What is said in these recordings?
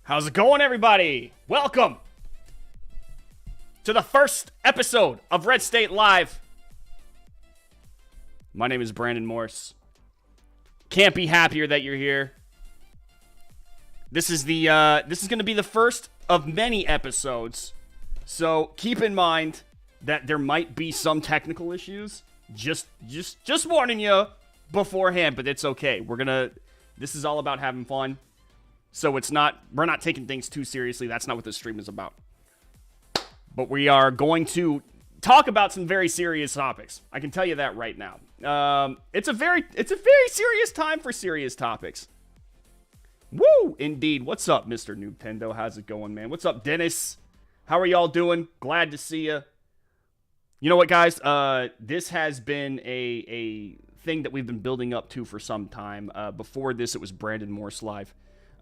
How's it going, everybody? Welcome to the first episode of RedState Live. My name is Brandon Morse. Can't be happier that you're here. This is going to be the first of many episodes. So keep in mind that there might be some technical issues. Just warning you beforehand, but it's okay. This is all about having fun. So we're not taking things too seriously. That's not what this stream is about. But we are going to talk about some very serious topics. I can tell you that right now. It's a very serious time for serious topics. Woo, indeed. What's up, Mr. Nintendo? How's it going, man? What's up, Dennis? How are y'all doing? Glad to see you. You know what, guys? This has been a thing that we've been building up to for some time. Before this, it was Brandon Morse Live.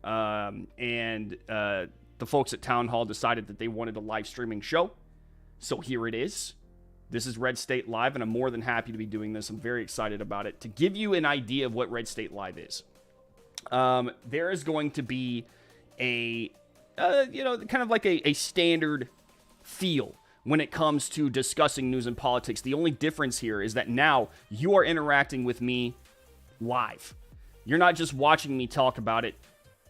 The folks at Town Hall decided that they wanted a live streaming show. So here it is. This is RedState Live, and I'm more than happy to be doing this. I'm very excited about it. To give you an idea of what RedState Live is, there is going to be kind of like a standard feel when it comes to discussing news and politics. The only difference here is that now you are interacting with me live. You're not just watching me talk about it.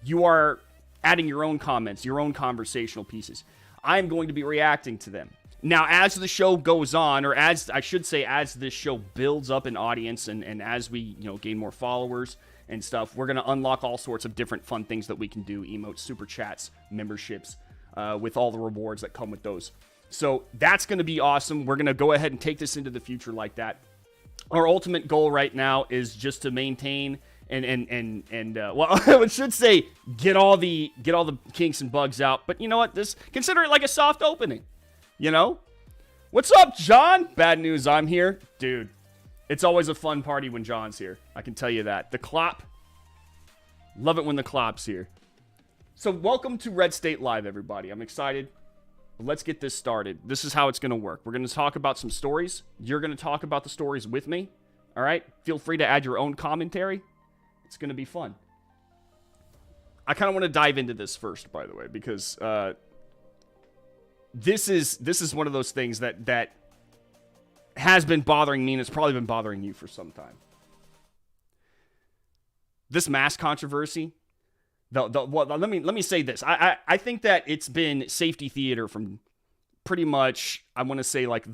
You are adding your own comments, your own conversational pieces. I'm going to be reacting to them. Now, as the show goes on, or as this show builds up an audience and as we, gain more followers and stuff, we're going to unlock all sorts of different fun things that we can do, emotes, super chats, memberships, with all the rewards that come with those. So that's going to be awesome. We're going to go ahead and take this into the future like that. Our ultimate goal right now is just to maintain I should say get all the kinks and bugs out. But you know what? Consider it like a soft opening. What's up, John? Bad news, I'm here. Dude, it's always a fun party when John's here. I can tell you that. The Clop. Love it when the Clop's here. So welcome to RedState Live, everybody. I'm excited. Let's get this started. This is how it's going to work. We're going to talk about some stories. You're going to talk about the stories with me. All right? Feel free to add your own commentary. It's going to be fun. I kind of want to dive into this first, by the way, because this is one of those things that has been bothering me, and it's probably been bothering you for some time. This mask controversy. Let me say this. I think that it's been safety theater from pretty much, I want to say, like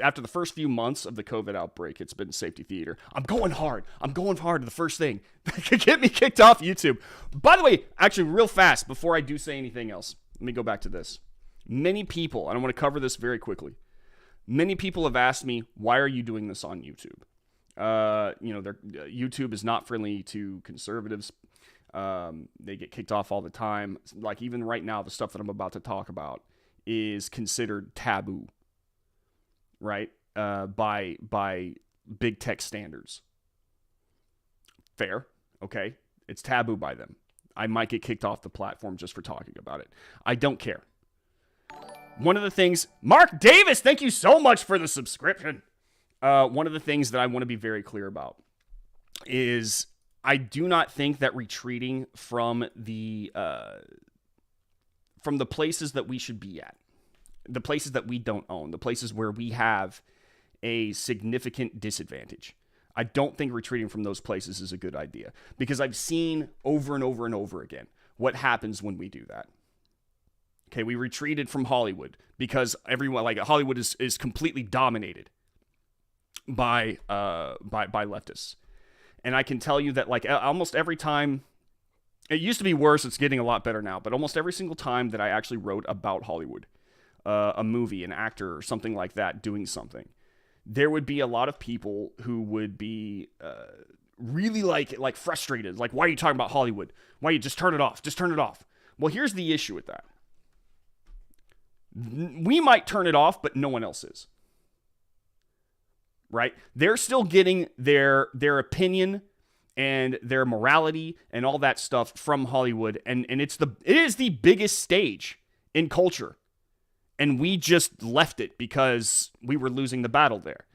after the first few months of the COVID outbreak, it's been safety theater. I'm going hard. The first thing that could get me kicked off YouTube. By the way, actually, real fast, before I do say anything else, let me go back to this. Many people, and I want to cover this very quickly. Many people have asked me, why are you doing this on YouTube? YouTube is not friendly to conservatives. They get kicked off all the time. Like even right now, the stuff that I'm about to talk about is considered taboo, right? By big tech standards. Fair, okay? It's taboo by them. I might get kicked off the platform just for talking about it. I don't care. One of the things, Mark Davis, thank you so much for the subscription. One of the things that I want to be very clear about is I do not think that retreating from the places that we should be at, the places that we don't own, the places where we have a significant disadvantage. I don't think retreating from those places is a good idea because I've seen over and over and over again what happens when we do that. Okay, we retreated from Hollywood because everyone, like Hollywood is completely dominated by leftists. And I can tell you that like almost every time, it used to be worse, it's getting a lot better now, but almost every single time that I actually wrote about Hollywood, a movie, an actor, or something like that doing something, there would be a lot of people who would be really like frustrated. Like, why are you talking about Hollywood? Why you just turn it off? Just turn it off. Well, here's the issue with that. We might turn it off, but no one else is. Right? They're still getting their opinion and their morality and all that stuff from Hollywood. And it is the biggest stage in culture. And we just left it because we were losing the battle there.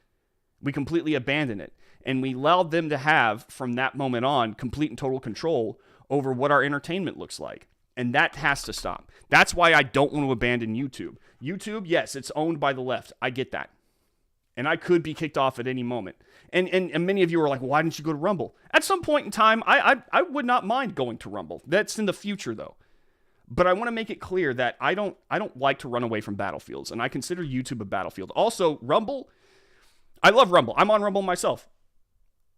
We completely abandoned it. And we allowed them to have, from that moment on, complete and total control over what our entertainment looks like. And that has to stop. That's why I don't want to abandon YouTube. YouTube, yes, it's owned by the left. I get that. And I could be kicked off at any moment. And many of you are like, why didn't you go to Rumble? At some point in time, I would not mind going to Rumble. That's in the future, though. But I want to make it clear that I don't like to run away from battlefields, and I consider YouTube a battlefield. Also, Rumble, I love Rumble. I'm on Rumble myself.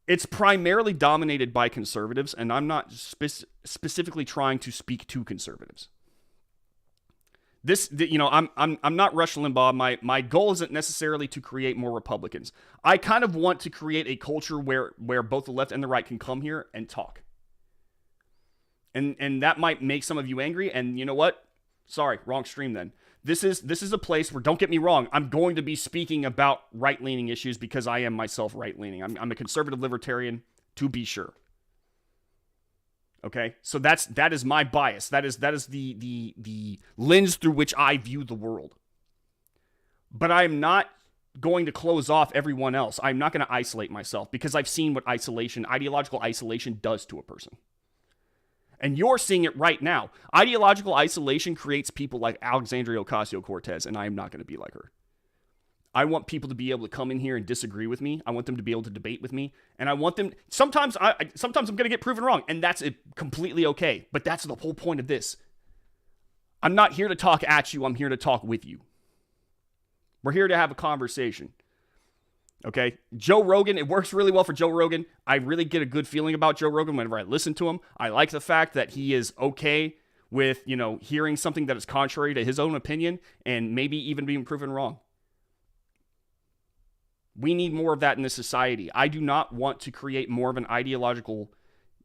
It's primarily dominated by conservatives, and I'm not specifically trying to speak to conservatives. I'm not Rush Limbaugh. My goal isn't necessarily to create more Republicans. I kind of want to create a culture where both the left and the right can come here and talk. And that might make some of you angry. And you know what? Sorry, wrong stream then. This is a place where, don't get me wrong, I'm going to be speaking about right-leaning issues because I am myself right-leaning. I'm a conservative libertarian, to be sure. Okay? So that is my bias. That is the lens through which I view the world. But I am not going to close off everyone else. I'm not going to isolate myself because I've seen what ideological isolation does to a person. And you're seeing it right now. Ideological isolation creates people like Alexandria Ocasio-Cortez, and I am not going to be like her. I want people to be able to come in here and disagree with me. I want them to be able to debate with me. And I want them... Sometimes I'm going to get proven wrong, and that's completely okay. But that's the whole point of this. I'm not here to talk at you. I'm here to talk with you. We're here to have a conversation. Okay, Joe Rogan, it works really well for Joe Rogan. I really get a good feeling about Joe Rogan whenever I listen to him. I like the fact that he is okay with, hearing something that is contrary to his own opinion and maybe even being proven wrong. We need more of that in this society. I do not want to create more of an ideological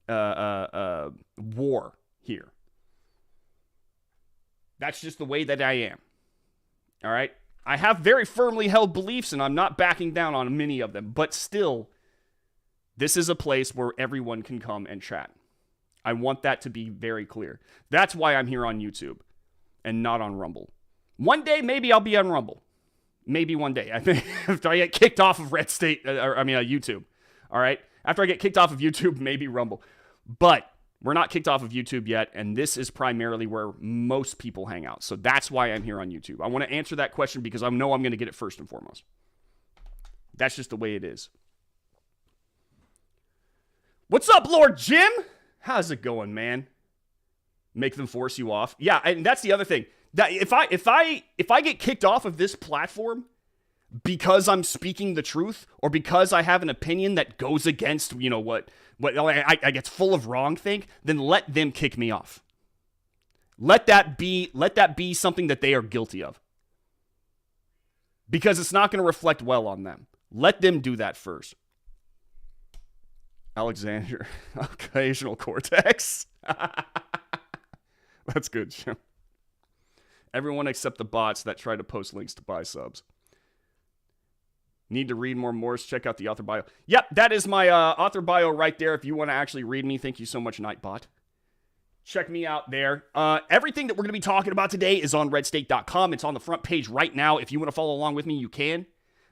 war here. That's just the way that I am. All right? I have very firmly held beliefs, and I'm not backing down on many of them. But still, this is a place where everyone can come and chat. I want that to be very clear. That's why I'm here on YouTube and not on Rumble. One day, maybe I'll be on Rumble. Maybe one day. I think after I get kicked off of RedState, YouTube. All right? After I get kicked off of YouTube, maybe Rumble. But we're not kicked off of YouTube yet, and this is primarily where most people hang out. So that's why I'm here on YouTube. I want to answer that question because I know I'm going to get it first and foremost. That's just the way it is. What's up, Lord Jim? How's it going, man? Make them force you off. Yeah, and that's the other thing. That if I get kicked off of this platform because I'm speaking the truth or because I have an opinion that goes against, what I get full of wrong think, then let them kick me off. Let that be something that they are guilty of. Because it's not going to reflect well on them. Let them do that first. Alexander, occasional cortex. That's good, Jim. Everyone except the bots that try to post links to buy subs. Need to read more Morse? Check out the author bio. Yep, that is my author bio right there. If you want to actually read me, thank you so much, Nightbot. Check me out there. Everything that we're going to be talking about today is on RedState.com. It's on the front page right now. If you want to follow along with me, you can.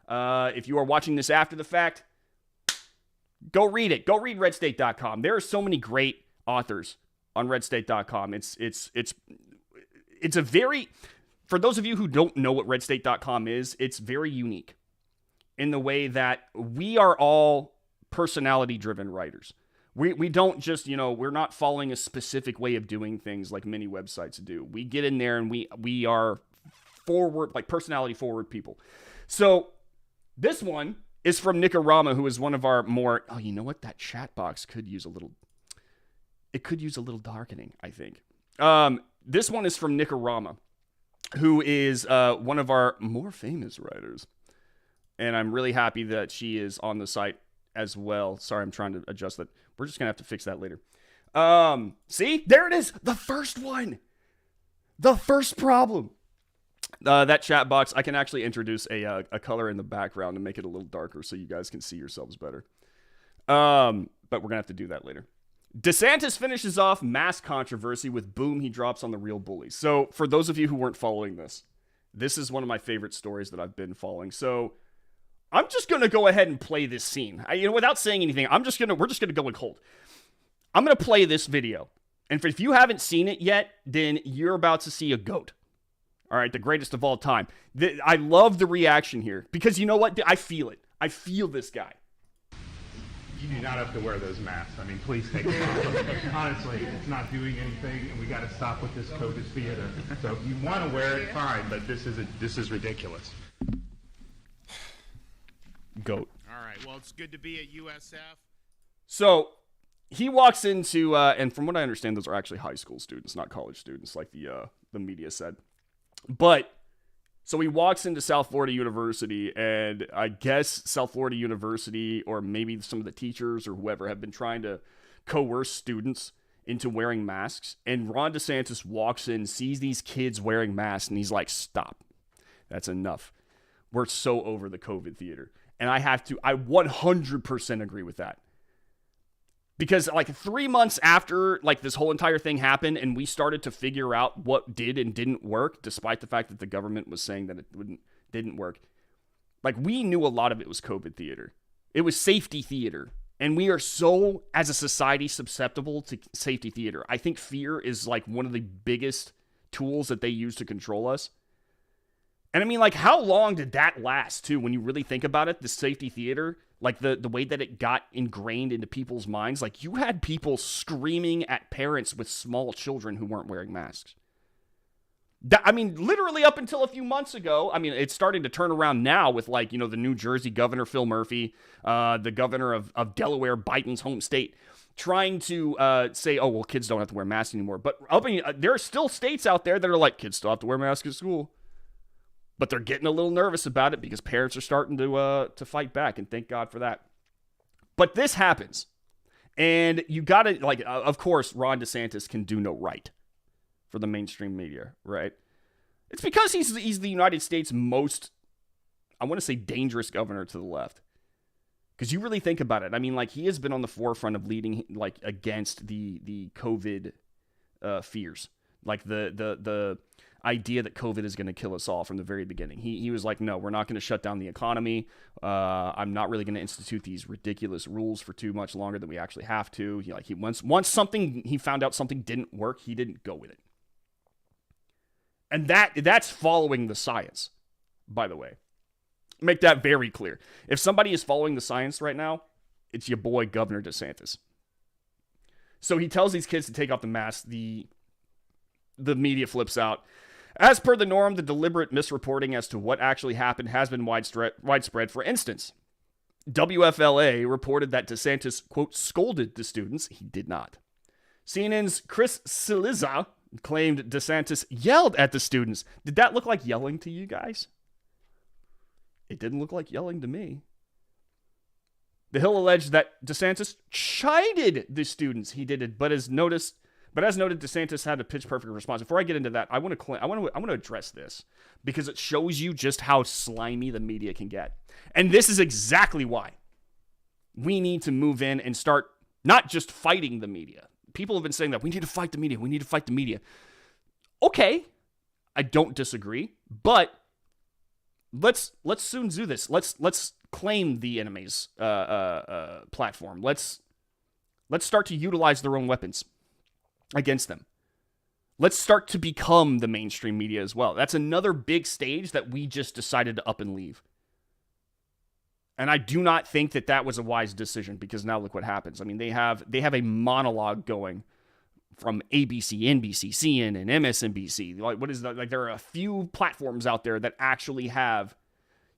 If you are watching this after the fact, go read it. Go read RedState.com. There are so many great authors on RedState.com. It's a very... For those of you who don't know what RedState.com is, it's very unique in the way that we are all personality-driven writers. We don't just, we're not following a specific way of doing things like many websites do. We get in there and we are forward, like personality-forward people. So this one is from Nicarama, who is one of our more... Oh, you know what? That chat box could use a little... It could use a little darkening, I think. This one is from Nicarama, who is one of our more famous writers. And I'm really happy that she is on the site as well. Sorry, I'm trying to adjust that. We're just going to have to fix that later. See? There it is. The first one. The first problem. That chat box, I can actually introduce a color in the background and make it a little darker so you guys can see yourselves better. But we're going to have to do that later. DeSantis finishes off mask controversy with boom he drops on the real bullies. So for those of you who weren't following this is one of my favorite stories that I've been following. So I'm just going to go ahead and play this scene. Without saying anything, we're just going to go in cold. I'm going to play this video. And if you haven't seen it yet, then you're about to see a goat. All right, the greatest of all time. I love the reaction here because you know what? I feel it. I feel this guy. You do not have to wear those masks. I mean, please take them off. Honestly, it's not doing anything, and we got to stop with this COVID theater. So if you want to wear it, fine, but this is ridiculous. Goat. All right, well, it's good to be at USF. So he walks into, and from what I understand, those are actually high school students, not college students, like the media said. But so he walks into South Florida University, and I guess South Florida University, or maybe some of the teachers or whoever, have been trying to coerce students into wearing masks. And Ron DeSantis walks in, sees these kids wearing masks, and he's like, "Stop. That's enough. We're so over the COVID theater." And I 100% agree with that. Because like 3 months after like this whole entire thing happened and we started to figure out what did and didn't work, despite the fact that the government was saying that it didn't work, like we knew a lot of it was COVID theater. It was safety theater. And we are so, as a society, susceptible to safety theater. I think fear is like one of the biggest tools that they use to control us. And I mean, like, how long did that last, too, when you really think about it, the safety theater, like the way that it got ingrained into people's minds? Like, you had people screaming at parents with small children who weren't wearing masks. I mean, literally up until a few months ago, I mean, it's starting to turn around now with, like, you know, the New Jersey governor, Phil Murphy, the governor of Delaware, Biden's home state, trying to say, oh, well, kids don't have to wear masks anymore. But there are still states out there that are like, kids still have to wear masks at school. But they're getting a little nervous about it because parents are starting to fight back, and thank God for that. But this happens, and you got to, like, of course, Ron DeSantis can do no right for the mainstream media, right? It's because he's the United States' most, I want to say, dangerous governor to the left. Because you really think about it, I mean, like, he has been on the forefront of leading, like, against the COVID fears, like the idea that COVID is going to kill us all from the very beginning. He was like, no, we're not going to shut down the economy. I'm not really going to institute these ridiculous rules for too much longer than we actually have to. Once something, he found out something didn't work, he didn't go with it. And that's following the science, by the way. Make that very clear. If somebody is following the science right now, it's your boy, Governor DeSantis. So he tells these kids to take off the mask. The media flips out. As per the norm, the deliberate misreporting as to what actually happened has been widespread. For instance, WFLA reported that DeSantis, quote, scolded the students. He did not. CNN's Chris Cillizza claimed DeSantis yelled at the students. Did that look like yelling to you guys? It didn't look like yelling to me. The Hill alleged that DeSantis chided the students. He did it, but as noted, DeSantis had a pitch-perfect response. Before I get into that, I want to address this because it shows you just how slimy the media can get. And this is exactly why we need to move in and start not just fighting the media. People have been saying that we need to fight the media. We need to fight the media. Okay, I don't disagree, but let's soon do this. Let's claim the enemy's platform. Let's start to utilize their own weapons against them. Let's start to become the mainstream media as well. That's another big stage that we just decided to up and leave. And I do not think that was a wise decision because now look what happens. I mean, they have a monologue going from ABC, NBC, CNN, MSNBC. Like, what is that? Like, there are a few platforms out there that actually have,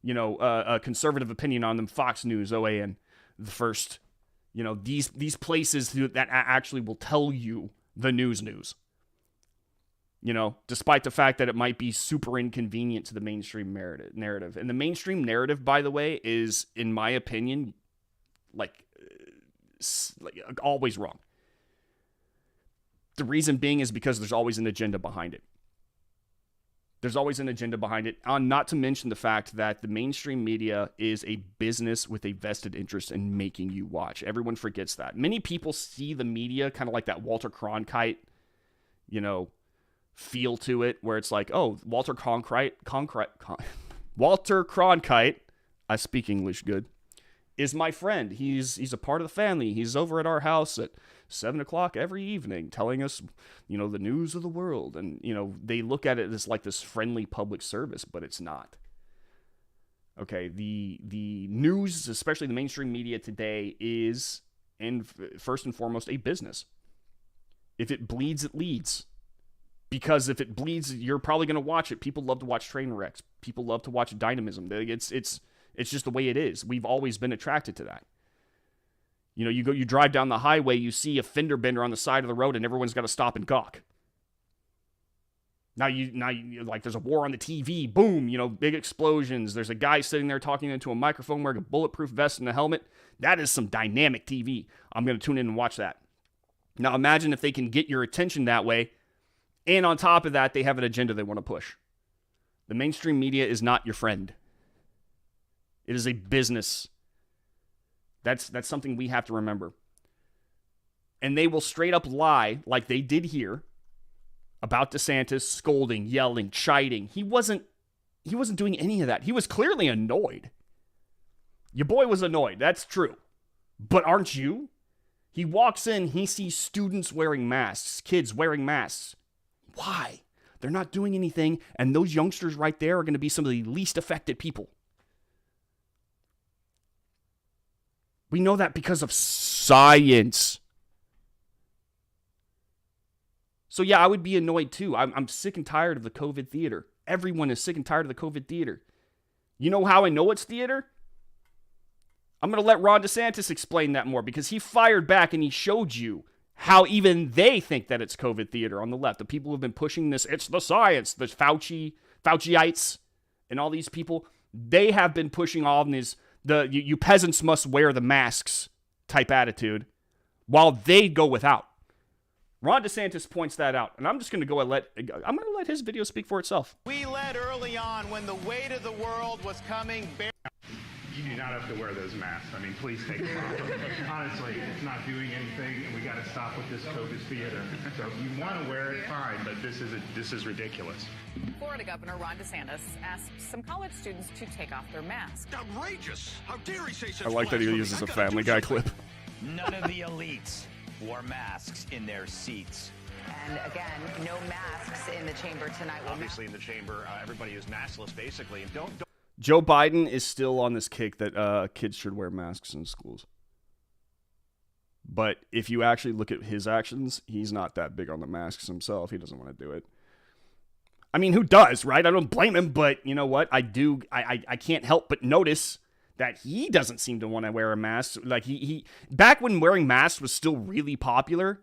you know, a conservative opinion on them. Fox News, OAN, the first, you know, these places that actually will tell you the news, you know, despite the fact that it might be super inconvenient to the mainstream narrative. And the mainstream narrative, by the way, is, in my opinion, like always wrong. The reason being is because there's always an agenda behind it. There's always an agenda behind it. Not to mention the fact that the mainstream media is a business with a vested interest in making you watch. Everyone forgets that. Many people see the media kind of like that Walter Cronkite, you know, feel to it, where it's like, oh, Walter Cronkite, I speak English good, is my friend. He's a part of the family. He's over at our house at 7 o'clock every evening telling us, the news of the world. And, they look at it as like this friendly public service, but it's not. Okay, the news, especially the mainstream media today, is, and first and foremost, a business. If it bleeds, it leads. Because if it bleeds, you're probably going to watch it. People love to watch train wrecks. People love to watch dynamism. It's just the way it is. We've always been attracted to that. You drive down the highway, you see a fender bender on the side of the road, and everyone's got to stop and gawk. Now you like there's a war on the TV, boom, big explosions. There's a guy sitting there talking into a microphone wearing a bulletproof vest and a helmet. That is some dynamic TV. I'm going to tune in and watch that. Now imagine if they can get your attention that way, and on top of that, they have an agenda they want to push. The mainstream media is not your friend. It is a business. That's something we have to remember. And they will straight up lie like they did here about DeSantis scolding, yelling, chiding. He wasn't doing any of that. He was clearly annoyed. Your boy was annoyed. That's true. But aren't you? He walks in, he sees students wearing masks, kids wearing masks. Why? They're not doing anything, and those youngsters right there are going to be some of the least affected people. We know that because of science. So yeah, I would be annoyed too. I'm sick and tired of the COVID theater. Everyone is sick and tired of the COVID theater. You know how I know it's theater? I'm going to let Ron DeSantis explain that more, because he fired back and he showed you how even they think that it's COVID theater on the left. The people who have been pushing this, it's the science, the Fauciites and all these people, they have been pushing all of this, you peasants must wear the masks type attitude, while they go without. Ron DeSantis points that out, and I'm just going to go and let his video speak for itself. We led early on when the weight of the world was coming. You do not have to wear those masks. I mean, please take them off. Honestly, it's not doing anything, and we got to stop with this COVID theater. So if you want to wear it, fine, but this is ridiculous. Florida Governor Ron DeSantis asked some college students to take off their masks. Outrageous! How dare he say such I like that he uses a Family Guy clip. None of the elites wore masks in their seats. And again, no masks in the chamber tonight. Obviously, in the chamber, everybody is maskless, basically. Don't. Joe Biden is still on this kick that kids should wear masks in schools. But if you actually look at his actions, he's not that big on the masks himself. He doesn't want to do it. I mean, who does, right? I don't blame him, but you know what? I can't help but notice that he doesn't seem to want to wear a mask. Like he back when wearing masks was still really popular,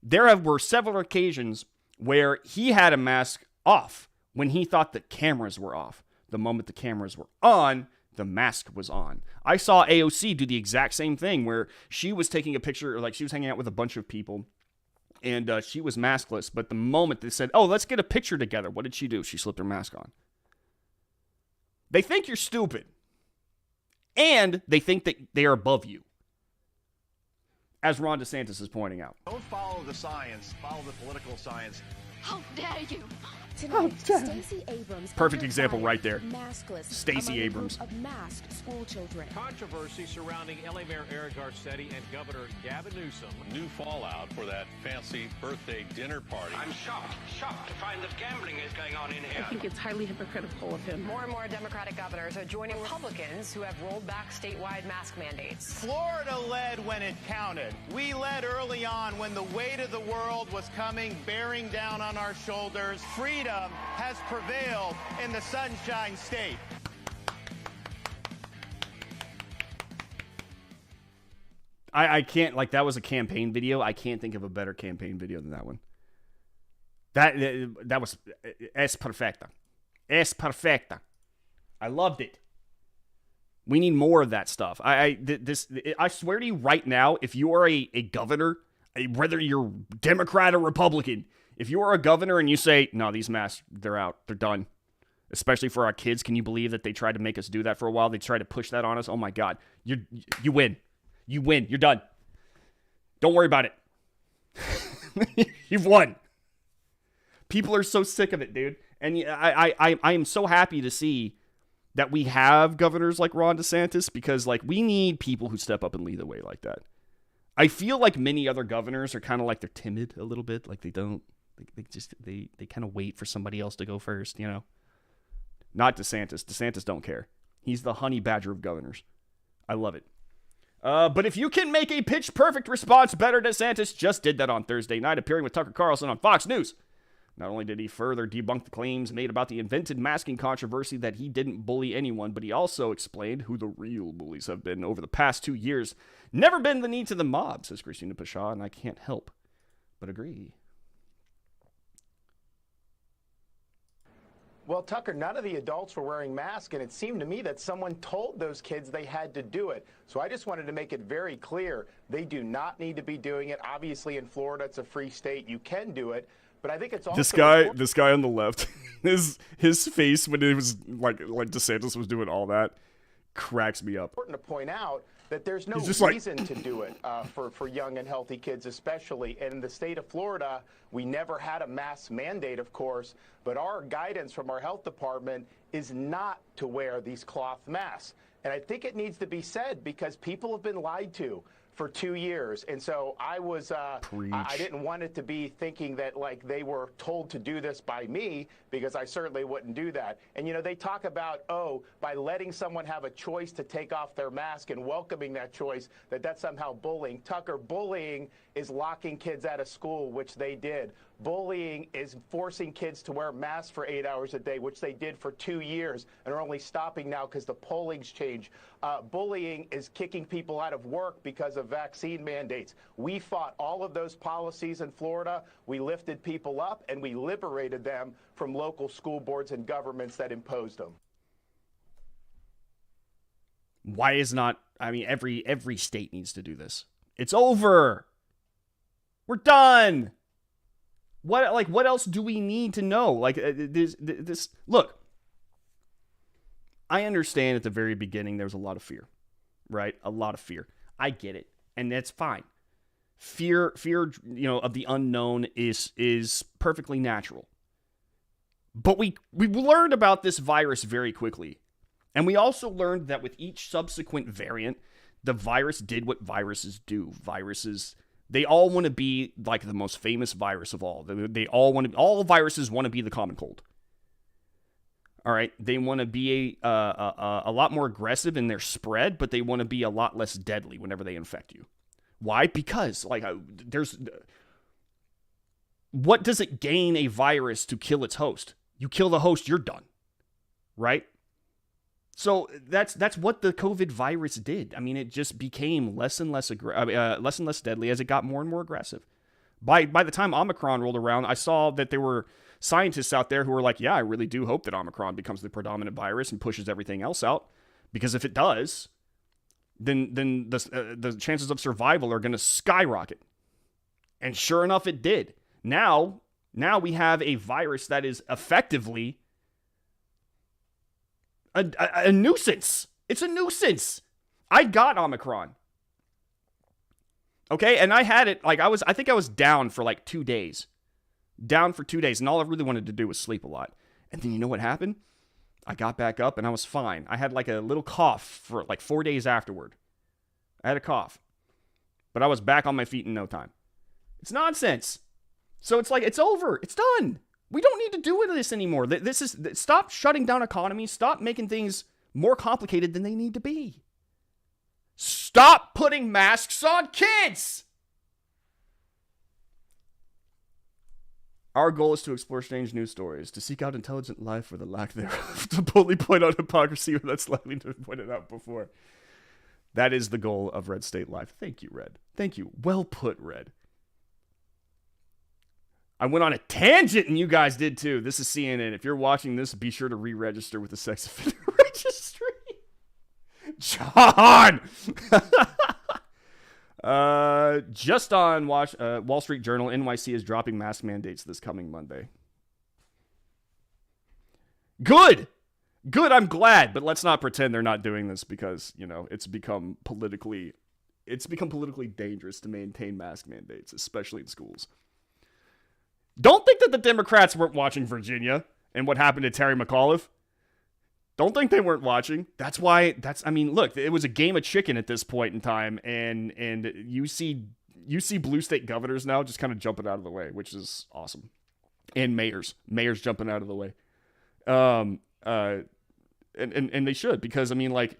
were several occasions where he had a mask off when he thought the cameras were off. The moment the cameras were on, the mask was on. I saw AOC do the exact same thing where she was taking a picture, like she was hanging out with a bunch of people, and she was maskless. But the moment they said, oh, let's get a picture together, what did she do? She slipped her mask on. They think you're stupid. And they think that they are above you. As Ron DeSantis is pointing out. Don't follow the science, follow the political science. How dare you! Tonight, Stacey Abrams Perfect example right there. Maskless Stacey Abrams. Of masked school children. Controversy surrounding LA Mayor Eric Garcetti and Governor Gavin Newsom. New fallout for that fancy birthday dinner party. I'm shocked to find that gambling is going on in here. I think it's highly hypocritical of him. More and more Democratic governors are joining Republicans who have rolled back statewide mask mandates. Florida led when it counted. We led early on when the weight of the world was coming, bearing down on our shoulders. Freedom has prevailed in the Sunshine State. I can't, like, that was a campaign video. I can't think of a better campaign video than that one. That was es perfecta. Es perfecta. I loved it. We need more of that stuff. I swear to you right now, if you are a governor, whether you're Democrat or Republican, if you are a governor and you say, no, these masks, they're out, they're done, especially for our kids, can you believe that they tried to make us do that for a while? They tried to push that on us. Oh my God, you win. You win. You're done. Don't worry about it. You've won. People are so sick of it, dude. And I am so happy to see that we have governors like Ron DeSantis, because like we need people who step up and lead the way like that. I feel like many other governors are kind of like they're timid a little bit, like they kind of wait for somebody else to go first, you know. Not DeSantis. DeSantis don't care. He's the honey badger of governors. I love it. But if you can make a pitch perfect response better, DeSantis just did that on Thursday night, appearing with Tucker Carlson on Fox News. Not only did he further debunk the claims made about the invented masking controversy that he didn't bully anyone, but he also explained who the real bullies have been over the past 2 years. Never been the need to the mob, says Christina Pasha, and I can't help but agree. Well, Tucker, none of the adults were wearing masks, and it seemed to me that someone told those kids they had to do it. So I just wanted to make it very clear they do not need to be doing it. Obviously, in Florida, it's a free state. You can do it. But I think it's also this guy on the left, his face when it was like DeSantis was doing all that cracks me up. Important to point out that there's no reason to do it for young and healthy kids, especially. And in the state of Florida, we never had a mask mandate, of course, but our guidance from our health department is not to wear these cloth masks. And I think it needs to be said because people have been lied to for 2 years. And so I didn't want it to be thinking that like they were told to do this by me, because I certainly wouldn't do that. And, you know, they talk about, by letting someone have a choice to take off their mask and welcoming that choice, that's somehow bullying. Tucker, bullying is locking kids out of school, which they did. Bullying is forcing kids to wear masks for 8 hours a day, which they did for 2 years and are only stopping now because the polling's changed. Bullying is kicking people out of work because of vaccine mandates. We fought all of those policies in Florida. We lifted people up and we liberated them from local school boards and governments that imposed them. Why is not, I mean, every state needs to do this. It's over. We're done. What else do we need to know? Look, I understand at the very beginning there was a lot of fear, right? A lot of fear. I get it, and that's fine. Fear, of the unknown is perfectly natural. But we learned about this virus very quickly, and we also learned that with each subsequent variant, the virus did what viruses do. They all want to be like the most famous virus of all. All viruses want to be the common cold. All right, they want to be a lot more aggressive in their spread, but they want to be a lot less deadly whenever they infect you. Why? Because what does it gain a virus to kill its host? You kill the host, you're done, right? So that's what the COVID virus did. I mean, it just became less and less deadly as it got more and more aggressive. By the time Omicron rolled around, I saw that there were scientists out there who were like, yeah, I really do hope that Omicron becomes the predominant virus and pushes everything else out. Because if it does, then the chances of survival are going to skyrocket. And sure enough, it did. Now we have a virus that is effectively a nuisance. It's a nuisance. I got Omicron. Okay, and I had it, I think I was down for 2 days. Down for 2 days, and all I really wanted to do was sleep a lot. And then you know what happened? I got back up, and I was fine. I had a little cough for 4 days afterward. I had a cough. But I was back on my feet in no time. It's nonsense. So it's over. It's done. We don't need to do this anymore. Stop shutting down economies. Stop making things more complicated than they need to be. Stop putting masks on kids! Our goal is to explore strange news stories, to seek out intelligent life or the lack thereof, to boldly point out hypocrisy where that's likely to have pointed out before. That is the goal of Red State Live. Thank you, Red. Thank you. Well put, Red. I went on a tangent and you guys did too. This is CNN. If you're watching this, be sure to re-register with the Sex Offender Registry. John! Just on Wall Street Journal, NYC is dropping mask mandates this coming Monday. Good! Good, I'm glad, but let's not pretend they're not doing this because, it's become politically dangerous to maintain mask mandates, especially in schools. Don't think that the Democrats weren't watching Virginia and what happened to Terry McAuliffe. Don't think they weren't watching. I mean, look, it was a game of chicken at this point in time, and you see blue state governors now just kind of jumping out of the way, which is awesome. And mayors jumping out of the way. And they should, because I mean, like,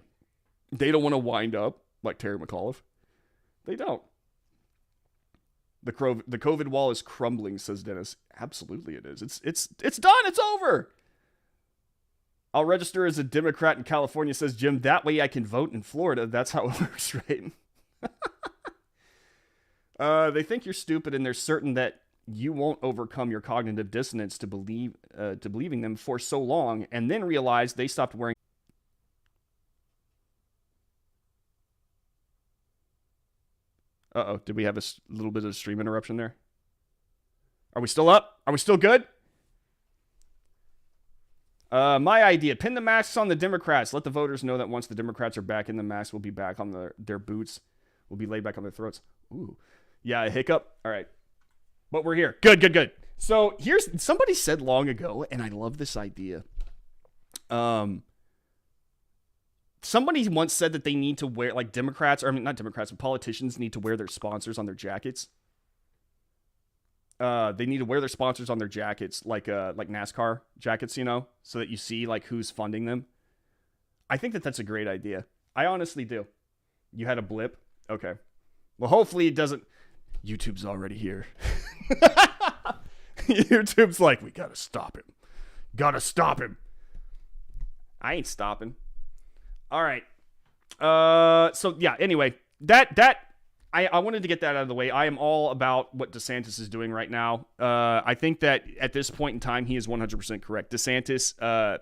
they don't want to wind up like Terry McAuliffe. They don't. The COVID wall is crumbling, says Dennis. Absolutely it is. It's done. It's over. I'll register as a Democrat in California, says Jim. That way I can vote in Florida. That's how it works, right? They think you're stupid, and they're certain that you won't overcome your cognitive dissonance to believing them for so long, and then realize they stopped wearing. Uh-oh, did we have a little bit of a stream interruption there? Are we still up? Are we still good? My idea, pin the masks on the Democrats. Let the voters know that once the Democrats are back in, the masks will be back on their boots. Will be laid back on their throats. Ooh. Yeah, a hiccup. All right. But we're here. Good. So somebody said long ago, and I love this idea. Somebody once said that they need to wear, like, not Democrats, but politicians need to wear their sponsors on their jackets. They need to wear their sponsors on their jackets, like NASCAR jackets, so that you see, like, who's funding them. I think that that's a great idea. I honestly do. You had a blip? Okay. Well, hopefully it doesn't. YouTube's already here. YouTube's like, we gotta stop him. I ain't stopping. All right. So yeah, anyway, I wanted to get that out of the way. I am all about what DeSantis is doing right now. I think that at this point in time, he is 100% correct. DeSantis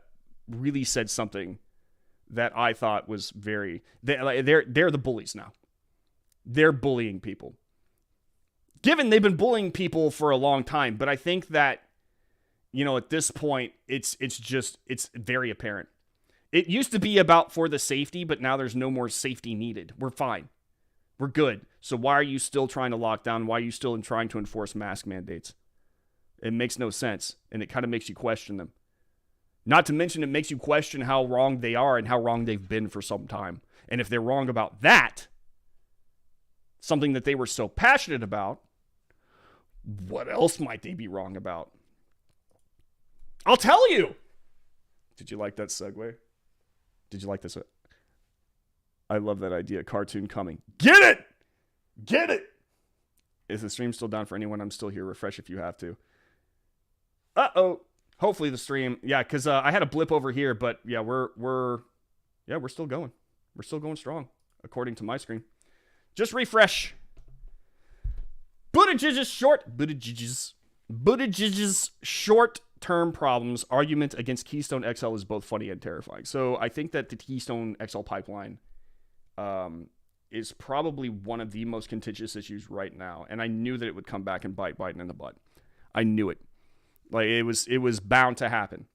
really said something that I thought was they're the bullies now. They're bullying people. Given they've been bullying people for a long time, but I think that, at this point, it's very apparent. It used to be about for the safety, but now there's no more safety needed. We're fine. We're good. So why are you still trying to lock down? Why are you still trying to enforce mask mandates? It makes no sense, and it kind of makes you question them. Not to mention, it makes you question how wrong they are and how wrong they've been for some time. And if they're wrong about that, something that they were so passionate about, what else might they be wrong about? I'll tell you. Did you like that segue? Did you like this? I love that idea. Cartoon coming. Get it! Is the stream still down for anyone? I'm still here. Refresh if you have to. Uh-oh. Hopefully the stream. Yeah, because I had a blip over here, but yeah, we're still going. We're still going strong, according to my screen. Just refresh. Buttigieg's short-term problems argument against Keystone XL is both funny and terrifying. So I think that the Keystone XL pipeline is probably one of the most contentious issues right now. And I knew that it would come back and bite Biden in the butt. I knew it. Like, it was bound to happen.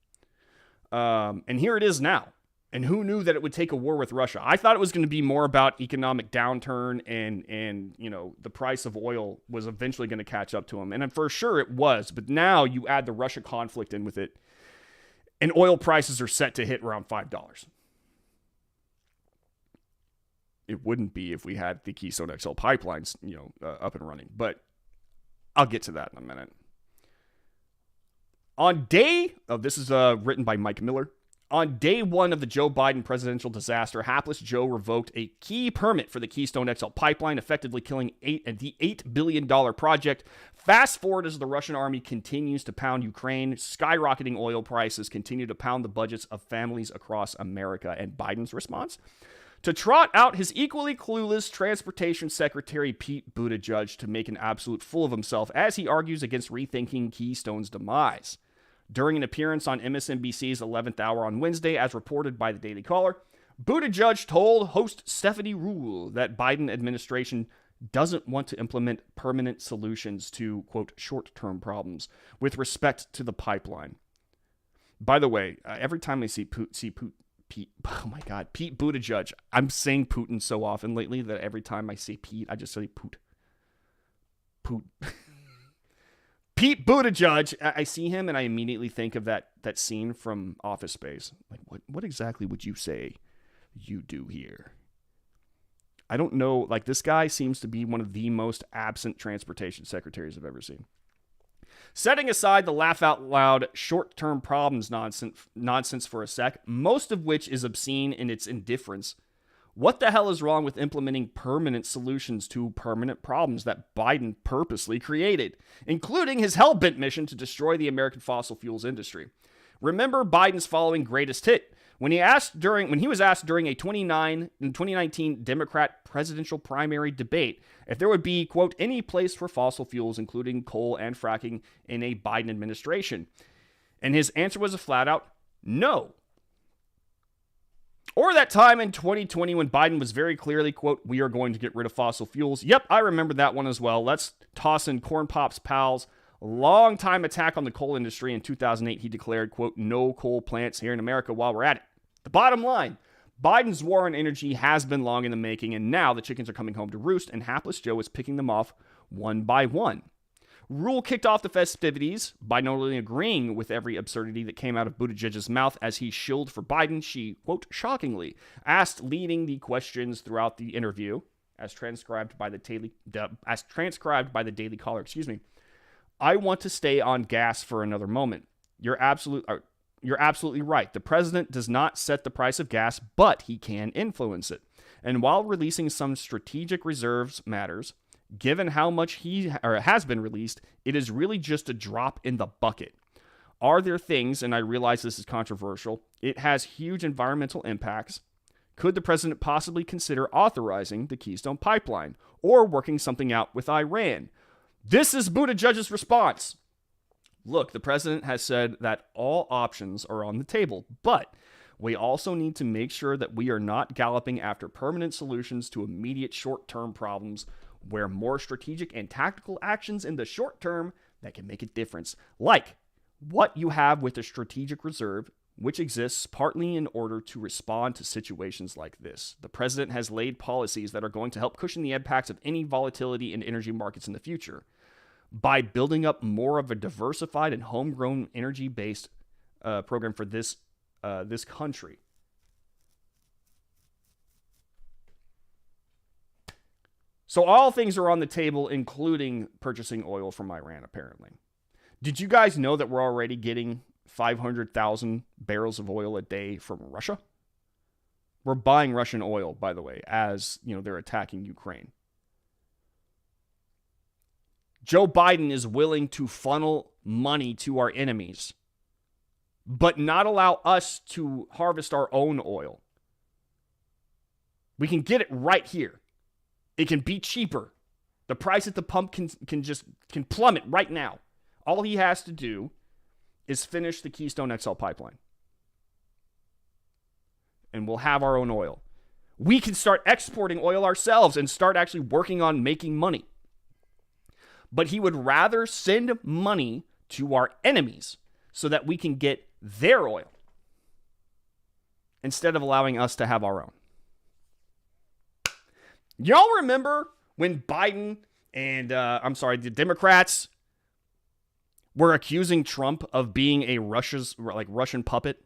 And here it is now. And who knew that it would take a war with Russia? I thought it was going to be more about economic downturn and the price of oil was eventually going to catch up to them. And for sure it was. But now you add the Russia conflict in with it, and oil prices are set to hit around $5. It wouldn't be if we had the Keystone XL pipelines, up and running. But I'll get to that in a minute. This is written by Mike Miller. On day one of the Joe Biden presidential disaster, hapless Joe revoked a key permit for the Keystone XL pipeline, effectively killing the $8 billion project. Fast forward as the Russian army continues to pound Ukraine, skyrocketing oil prices continue to pound the budgets of families across America. And Biden's response? To trot out his equally clueless transportation secretary Pete Buttigieg to make an absolute fool of himself as he argues against rethinking Keystone's demise. During an appearance on MSNBC's 11th Hour on Wednesday, as reported by the Daily Caller, Buttigieg told host Stephanie Ruhle that Biden administration doesn't want to implement permanent solutions to, quote, short-term problems with respect to the pipeline. By the way, every time I see Pete Buttigieg, I'm saying Putin so often lately that every time I see Pete, I just say Poot. Pete Buttigieg, I see him and I immediately think of that scene from Office Space. Like, What exactly would you say you do here? I don't know. Like, this guy seems to be one of the most absent transportation secretaries I've ever seen. Setting aside the laugh-out-loud short-term problems nonsense for a sec, most of which is obscene in its indifference, what the hell is wrong with implementing permanent solutions to permanent problems that Biden purposely created, including his hell-bent mission to destroy the American fossil fuels industry? Remember Biden's following greatest hit. When he was asked during a 2019 Democrat presidential primary debate if there would be, quote, any place for fossil fuels, including coal and fracking, in a Biden administration. And his answer was a flat out no. Or that time in 2020 when Biden was very clearly, quote, we are going to get rid of fossil fuels. Yep, I remember that one as well. Let's toss in Corn Pop's pals. Long-time attack on the coal industry in 2008, he declared, quote, no coal plants here in America while we're at it. The bottom line, Biden's war on energy has been long in the making, and now the chickens are coming home to roost, and hapless Joe is picking them off one by one. Rule kicked off the festivities by not only agreeing with every absurdity that came out of Buttigieg's mouth as he shilled for Biden, she, quote, shockingly asked leading the questions throughout the interview, as transcribed by the Daily Caller, I want to stay on gas for another moment. You're absolutely right. The president does not set the price of gas, but he can influence it. And while releasing some strategic reserves matters, given how much has been released, it is really just a drop in the bucket. Are there things, and I realize this is controversial, it has huge environmental impacts. Could the president possibly consider authorizing the Keystone Pipeline or working something out with Iran? This is Buttigieg's response. Look, the president has said that all options are on the table, but we also need to make sure that we are not galloping after permanent solutions to immediate short-term problems where more strategic and tactical actions in the short term that can make a difference, like what you have with the strategic reserve, which exists partly in order to respond to situations like this. The president has laid policies that are going to help cushion the impacts of any volatility in energy markets in the future by building up more of a diversified and homegrown energy-based program for this country. So all things are on the table, including purchasing oil from Iran, apparently. Did you guys know that we're already getting 500,000 barrels of oil a day from Russia? We're buying Russian oil, by the way, as they're attacking Ukraine. Joe Biden is willing to funnel money to our enemies, but not allow us to harvest our own oil. We can get it right here. It can be cheaper. The price at the pump can plummet right now. All he has to do is finish the Keystone XL pipeline. And we'll have our own oil. We can start exporting oil ourselves and start actually working on making money. But he would rather send money to our enemies so that we can get their oil instead of allowing us to have our own. Y'all remember when Biden and, the Democrats were accusing Trump of being a Russian puppet?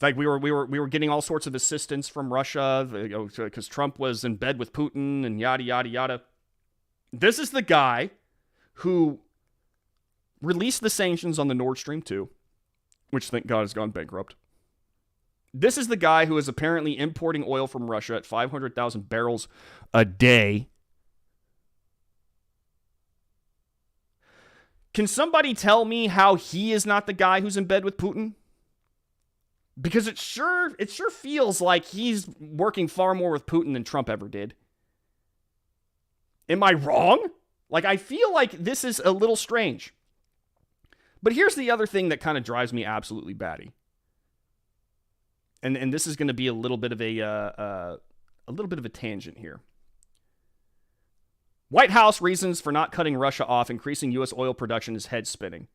Like we were getting all sorts of assistance from Russia because Trump was in bed with Putin and yada, yada, yada. This is the guy who released the sanctions on the Nord Stream 2, which thank God has gone bankrupt. This is the guy who is apparently importing oil from Russia at 500,000 barrels a day. Can somebody tell me how he is not the guy who's in bed with Putin? Because it sure feels like he's working far more with Putin than Trump ever did. Am I wrong? I feel like this is a little strange. But here's the other thing that kind of drives me absolutely batty. And this is going to be a little bit of a tangent here. White House reasons for not cutting Russia off, increasing U.S. oil production is head spinning.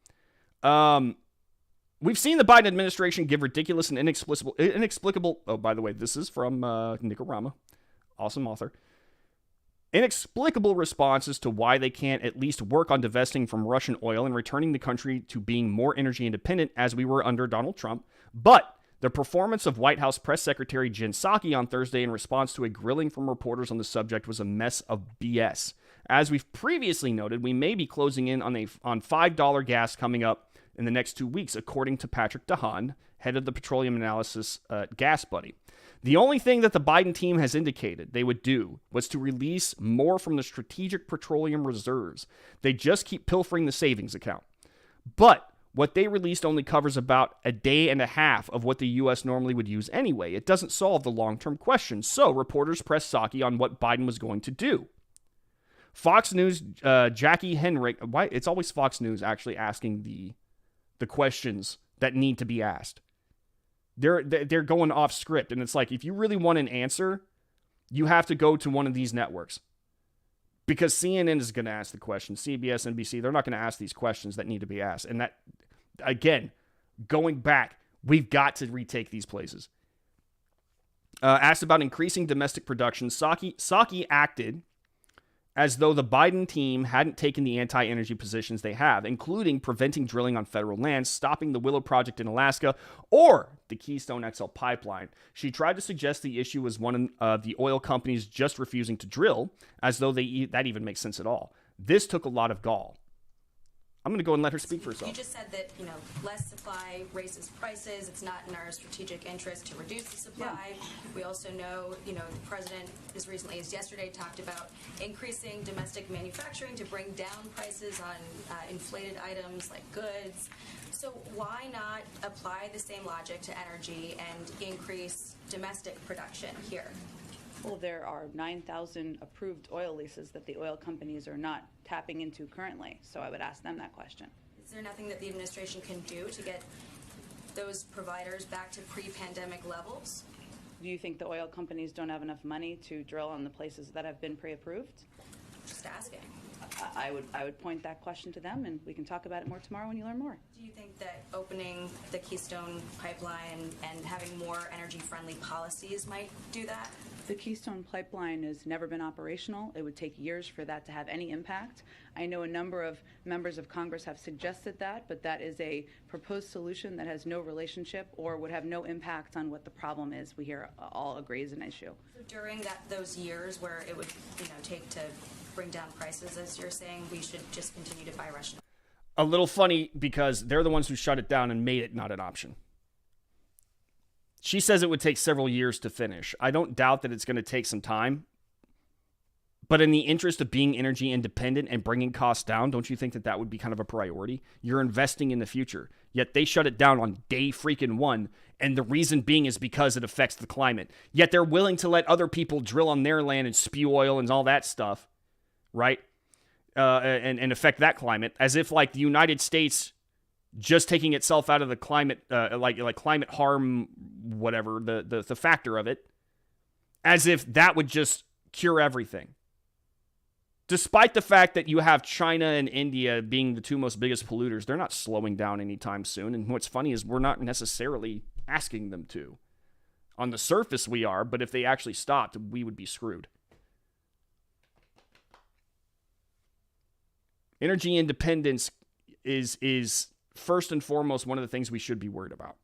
We've seen the Biden administration give ridiculous and inexplicable. Oh, by the way, this is from Nick Rama, awesome author. Inexplicable responses to why they can't at least work on divesting from Russian oil and returning the country to being more energy independent as we were under Donald Trump. But the performance of White House Press Secretary Jen Psaki on Thursday in response to a grilling from reporters on the subject was a mess of BS. As we've previously noted, we may be closing in on $5 gas coming up in the next 2 weeks, according to Patrick DeHaan, head of the petroleum analysis Gas Buddy. The only thing that the Biden team has indicated they would do was to release more from the strategic petroleum reserves. They just keep pilfering the savings account. But what they released only covers about a day and a half of what the U.S. normally would use anyway. It doesn't solve the long-term question. So reporters pressed Psaki on what Biden was going to do. Fox News, Jackie Henrick, why it's always Fox News actually asking the questions that need to be asked. They're going off script, and it's like, if you really want an answer, you have to go to one of these networks. Because CNN is going to ask the questions. CBS, NBC, they're not going to ask these questions that need to be asked. And that, again, going back, we've got to retake these places. Asked about increasing domestic production, Psaki acted as though the Biden team hadn't taken the anti-energy positions they have, including preventing drilling on federal lands, stopping the Willow Project in Alaska, or the Keystone XL pipeline. She tried to suggest the issue was one of the oil companies just refusing to drill, as though that even makes sense at all. This took a lot of gall. I'm going to go and let her speak for herself. You just said that, less supply raises prices. It's not in our strategic interest to reduce the supply. Yeah. We also know, the president as recently as yesterday talked about increasing domestic manufacturing to bring down prices on inflated items like goods. So why not apply the same logic to energy and increase domestic production here? Well, there are 9,000 approved oil leases that the oil companies are not tapping into currently, so I would ask them that question. Is there nothing that the administration can do to get those providers back to pre-pandemic levels? Do you think the oil companies don't have enough money to drill on the places that have been pre-approved? Just asking. I would point that question to them, and we can talk about it more tomorrow when you learn more. Do you think that opening the Keystone pipeline and having more energy-friendly policies might do that? The Keystone pipeline has never been operational. It would take years for that to have any impact. I know a number of members of Congress have suggested that, but that is a proposed solution that has no relationship or would have no impact on what the problem is. We here all agree is an issue. So during those years where it would take to bring down prices, as you're saying, we should just continue to buy Russian. A little funny because they're the ones who shut it down and made it not an option. She says it would take several years to finish. I don't doubt that it's going to take some time. But in the interest of being energy independent and bringing costs down, don't you think that would be kind of a priority? You're investing in the future. Yet they shut it down on day freaking one. And the reason being is because it affects the climate. Yet they're willing to let other people drill on their land and spew oil and all that stuff. Right? And affect that climate. As if like the United States just taking itself out of the climate, like climate harm, whatever, the factor of it, as if that would just cure everything. Despite the fact that you have China and India being the two most biggest polluters, they're not slowing down anytime soon. And what's funny is we're not necessarily asking them to. On the surface we are, but if they actually stopped, we would be screwed. Energy independence is first and foremost one of the things we should be worried about.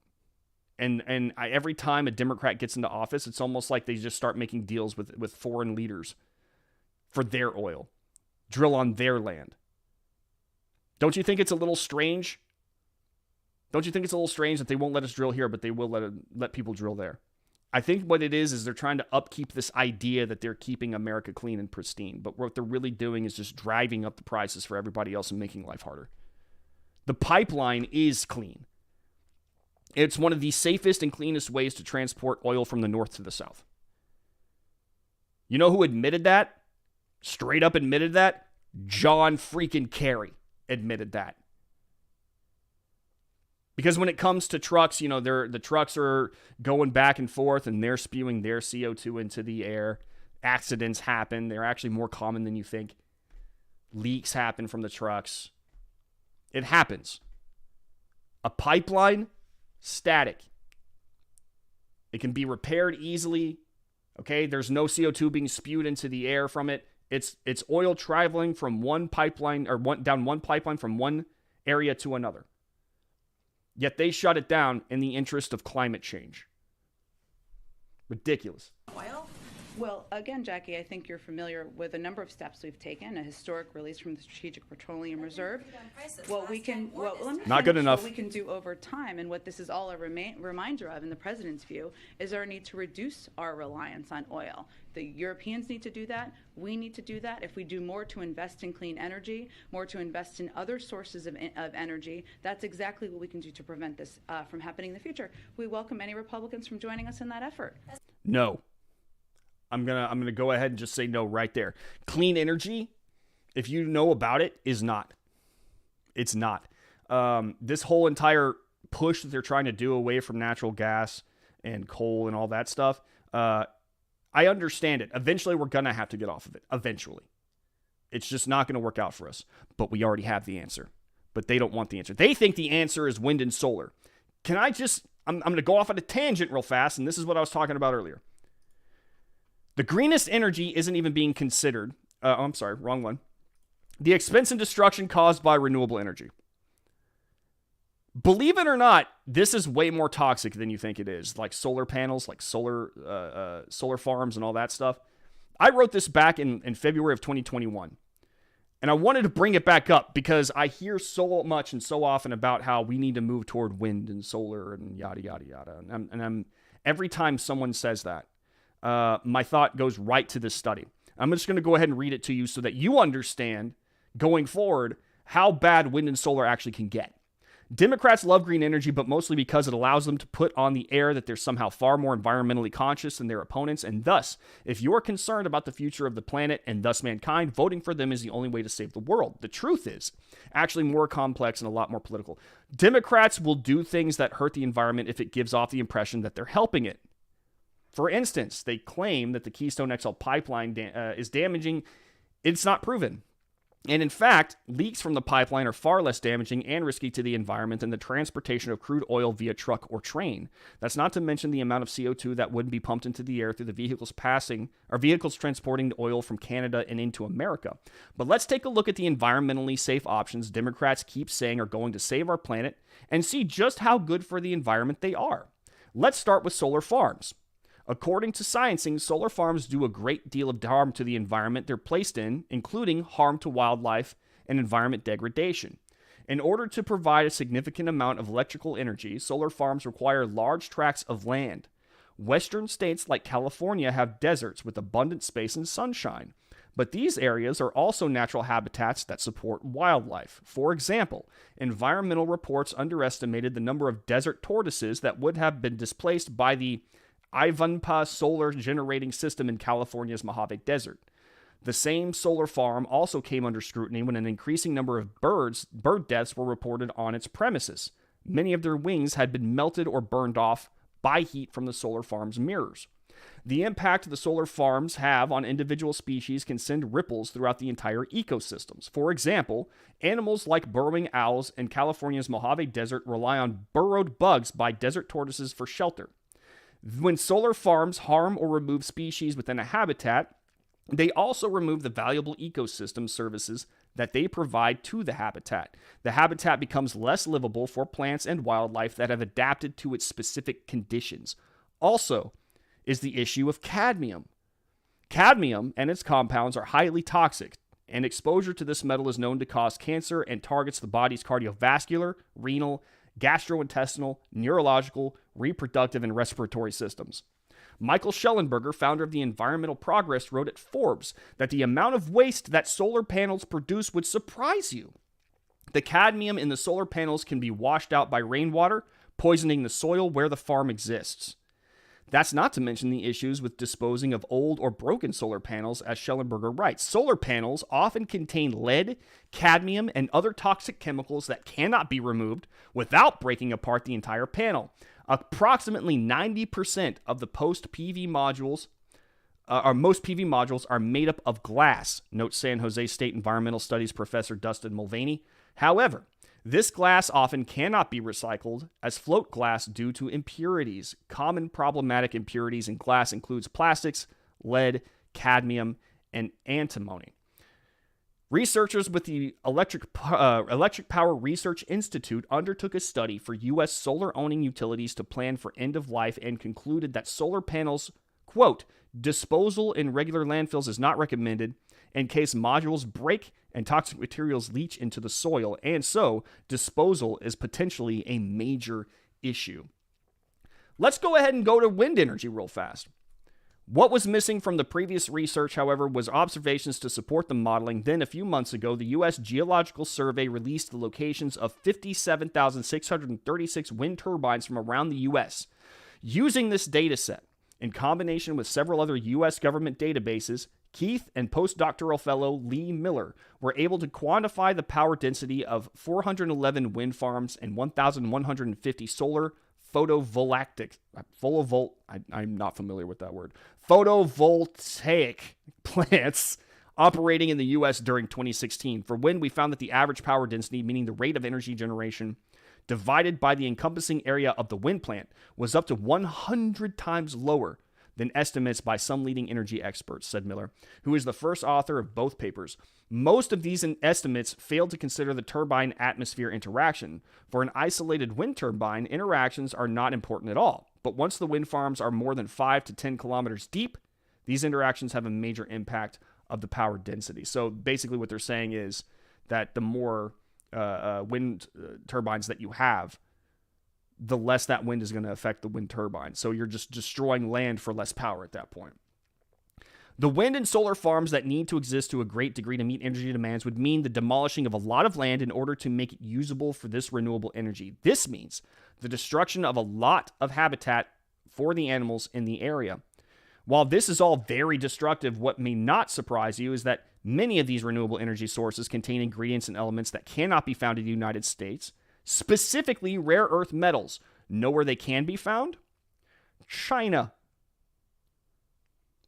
And every time a Democrat gets into office, it's almost like they just start making deals with foreign leaders for their oil. Drill on their land. Don't you think it's a little strange? Don't you think it's a little strange that they won't let us drill here, but they will let people drill there? I think what it is they're trying to upkeep this idea that they're keeping America clean and pristine. But what they're really doing is just driving up the prices for everybody else and making life harder. The pipeline is clean. It's one of the safest and cleanest ways to transport oil from the north to the south. You know who admitted that? Straight up admitted that? John freaking Kerry admitted that. Because when it comes to trucks, the trucks are going back and forth and they're spewing their CO2 into the air. Accidents happen. They're actually more common than you think. Leaks happen from the trucks. It happens. A pipeline, static. It can be repaired easily. Okay, there's no CO2 being spewed into the air from it. It's oil traveling from one pipeline or down one pipeline from one area to another. Yet they shut it down in the interest of climate change. Ridiculous. Oil? Well, again, Jackie, I think you're familiar with a number of steps we've taken. A historic release from the Strategic Petroleum Reserve. What we can, not good enough. What we can do over time, and what this is all a reminder of, in the president's view, is our need to reduce our reliance on oil. The Europeans need to do that. We need to do that. If we do more to invest in clean energy, more to invest in other sources of energy, that's exactly what we can do to prevent this from happening in the future. We welcome any Republicans from joining us in that effort. No. I'm gonna go ahead and just say no right there. Clean energy, if you know about it, is not. It's not. This whole entire push that they're trying to do away from natural gas and coal and all that stuff, I understand it. Eventually, we're gonna have to get off of it. Eventually. It's just not gonna work out for us. But we already have the answer. But they don't want the answer. They think the answer is wind and solar. Can I just... I'm gonna go off on a tangent real fast, and this is what I was talking about earlier. The greenest energy isn't even being considered. I'm sorry, wrong one. The expense and destruction caused by renewable energy. Believe it or not, this is way more toxic than you think it is. Like solar panels, like solar farms and all that stuff. I wrote this back in February of 2021. And I wanted to bring it back up because I hear so much and so often about how we need to move toward wind and solar and yada, yada, yada. And every time someone says that, my thought goes right to this study. I'm just going to go ahead and read it to you so that you understand going forward how bad wind and solar actually can get. Democrats love green energy, but mostly because it allows them to put on the air that they're somehow far more environmentally conscious than their opponents. And thus, if you're concerned about the future of the planet and thus mankind, voting for them is the only way to save the world. The truth is actually more complex and a lot more political. Democrats will do things that hurt the environment if it gives off the impression that they're helping it. For instance, they claim that the Keystone XL pipeline is damaging. It's not proven. And in fact, leaks from the pipeline are far less damaging and risky to the environment than the transportation of crude oil via truck or train. That's not to mention the amount of CO2 that would be pumped into the air through the vehicles transporting the oil from Canada and into America. But let's take a look at the environmentally safe options Democrats keep saying are going to save our planet and see just how good for the environment they are. Let's start with solar farms. According to Sciencing, solar farms do a great deal of harm to the environment they're placed in, including harm to wildlife and environment degradation. In order to provide a significant amount of electrical energy, solar farms require large tracts of land. Western states like California have deserts with abundant space and sunshine. But these areas are also natural habitats that support wildlife. For example, environmental reports underestimated the number of desert tortoises that would have been displaced by the Ivanpah solar generating system in California's Mojave Desert. The same solar farm also came under scrutiny when an increasing number of bird deaths were reported on its premises. Many of their wings had been melted or burned off by heat from the solar farm's mirrors. The impact the solar farms have on individual species can send ripples throughout the entire ecosystems. For example, animals like burrowing owls in California's Mojave Desert rely on burrowed bugs by desert tortoises for shelter. When solar farms harm or remove species within a habitat, they also remove the valuable ecosystem services that they provide to the habitat. The habitat becomes less livable for plants and wildlife that have adapted to its specific conditions. Also is the issue of cadmium. Cadmium and its compounds are highly toxic, and exposure to this metal is known to cause cancer and targets the body's cardiovascular, renal, gastrointestinal, neurological, reproductive, and respiratory systems. Michael Schellenberger, founder of the Environmental Progress, wrote at Forbes that the amount of waste that solar panels produce would surprise you. The cadmium in the solar panels can be washed out by rainwater, poisoning the soil where the farm exists. That's not to mention the issues with disposing of old or broken solar panels, as Schellenberger writes. Solar panels often contain lead, cadmium, and other toxic chemicals that cannot be removed without breaking apart the entire panel. Approximately 90% of the most PV modules are made up of glass, notes San Jose State Environmental Studies professor Dustin Mulvaney. However, this glass often cannot be recycled as float glass due to impurities. Common problematic impurities in glass includes plastics, lead, cadmium, and antimony. Researchers with the Electric Power Research Institute undertook a study for U.S. solar-owning utilities to plan for end of life and concluded that solar panels, quote, disposal in regular landfills is not recommended in case modules break and toxic materials leach into the soil, and so disposal is potentially a major issue. Let's go ahead and go to wind energy real fast. What was missing from the previous research, however, was observations to support the modeling. Then, a few months ago, the U.S. Geological Survey released the locations of 57,636 wind turbines from around the U.S. Using this data set, in combination with several other U.S. government databases, Keith and postdoctoral fellow Lee Miller were able to quantify the power density of 411 wind farms and 1,150 solar photovoltaic plants operating in the U.S. during 2016. For wind, we found that the average power density, meaning the rate of energy generation, divided by the encompassing area of the wind plant, was up to 100 times lower than estimates by some leading energy experts, said Miller, who is the first author of both papers. Most of these estimates failed to consider the turbine-atmosphere interaction. For an isolated wind turbine, interactions are not important at all. But once the wind farms are more than 5 to 10 kilometers deep, these interactions have a major impact of the power density. So basically what they're saying is that the more wind turbines that you have, the less that wind is going to affect the wind turbine. So you're just destroying land for less power at that point. The wind and solar farms that need to exist to a great degree to meet energy demands would mean the demolishing of a lot of land in order to make it usable for this renewable energy. This means the destruction of a lot of habitat for the animals in the area. While this is all very destructive, what may not surprise you is that many of these renewable energy sources contain ingredients and elements that cannot be found in the United States, specifically rare earth metals. Know where they can be found? China.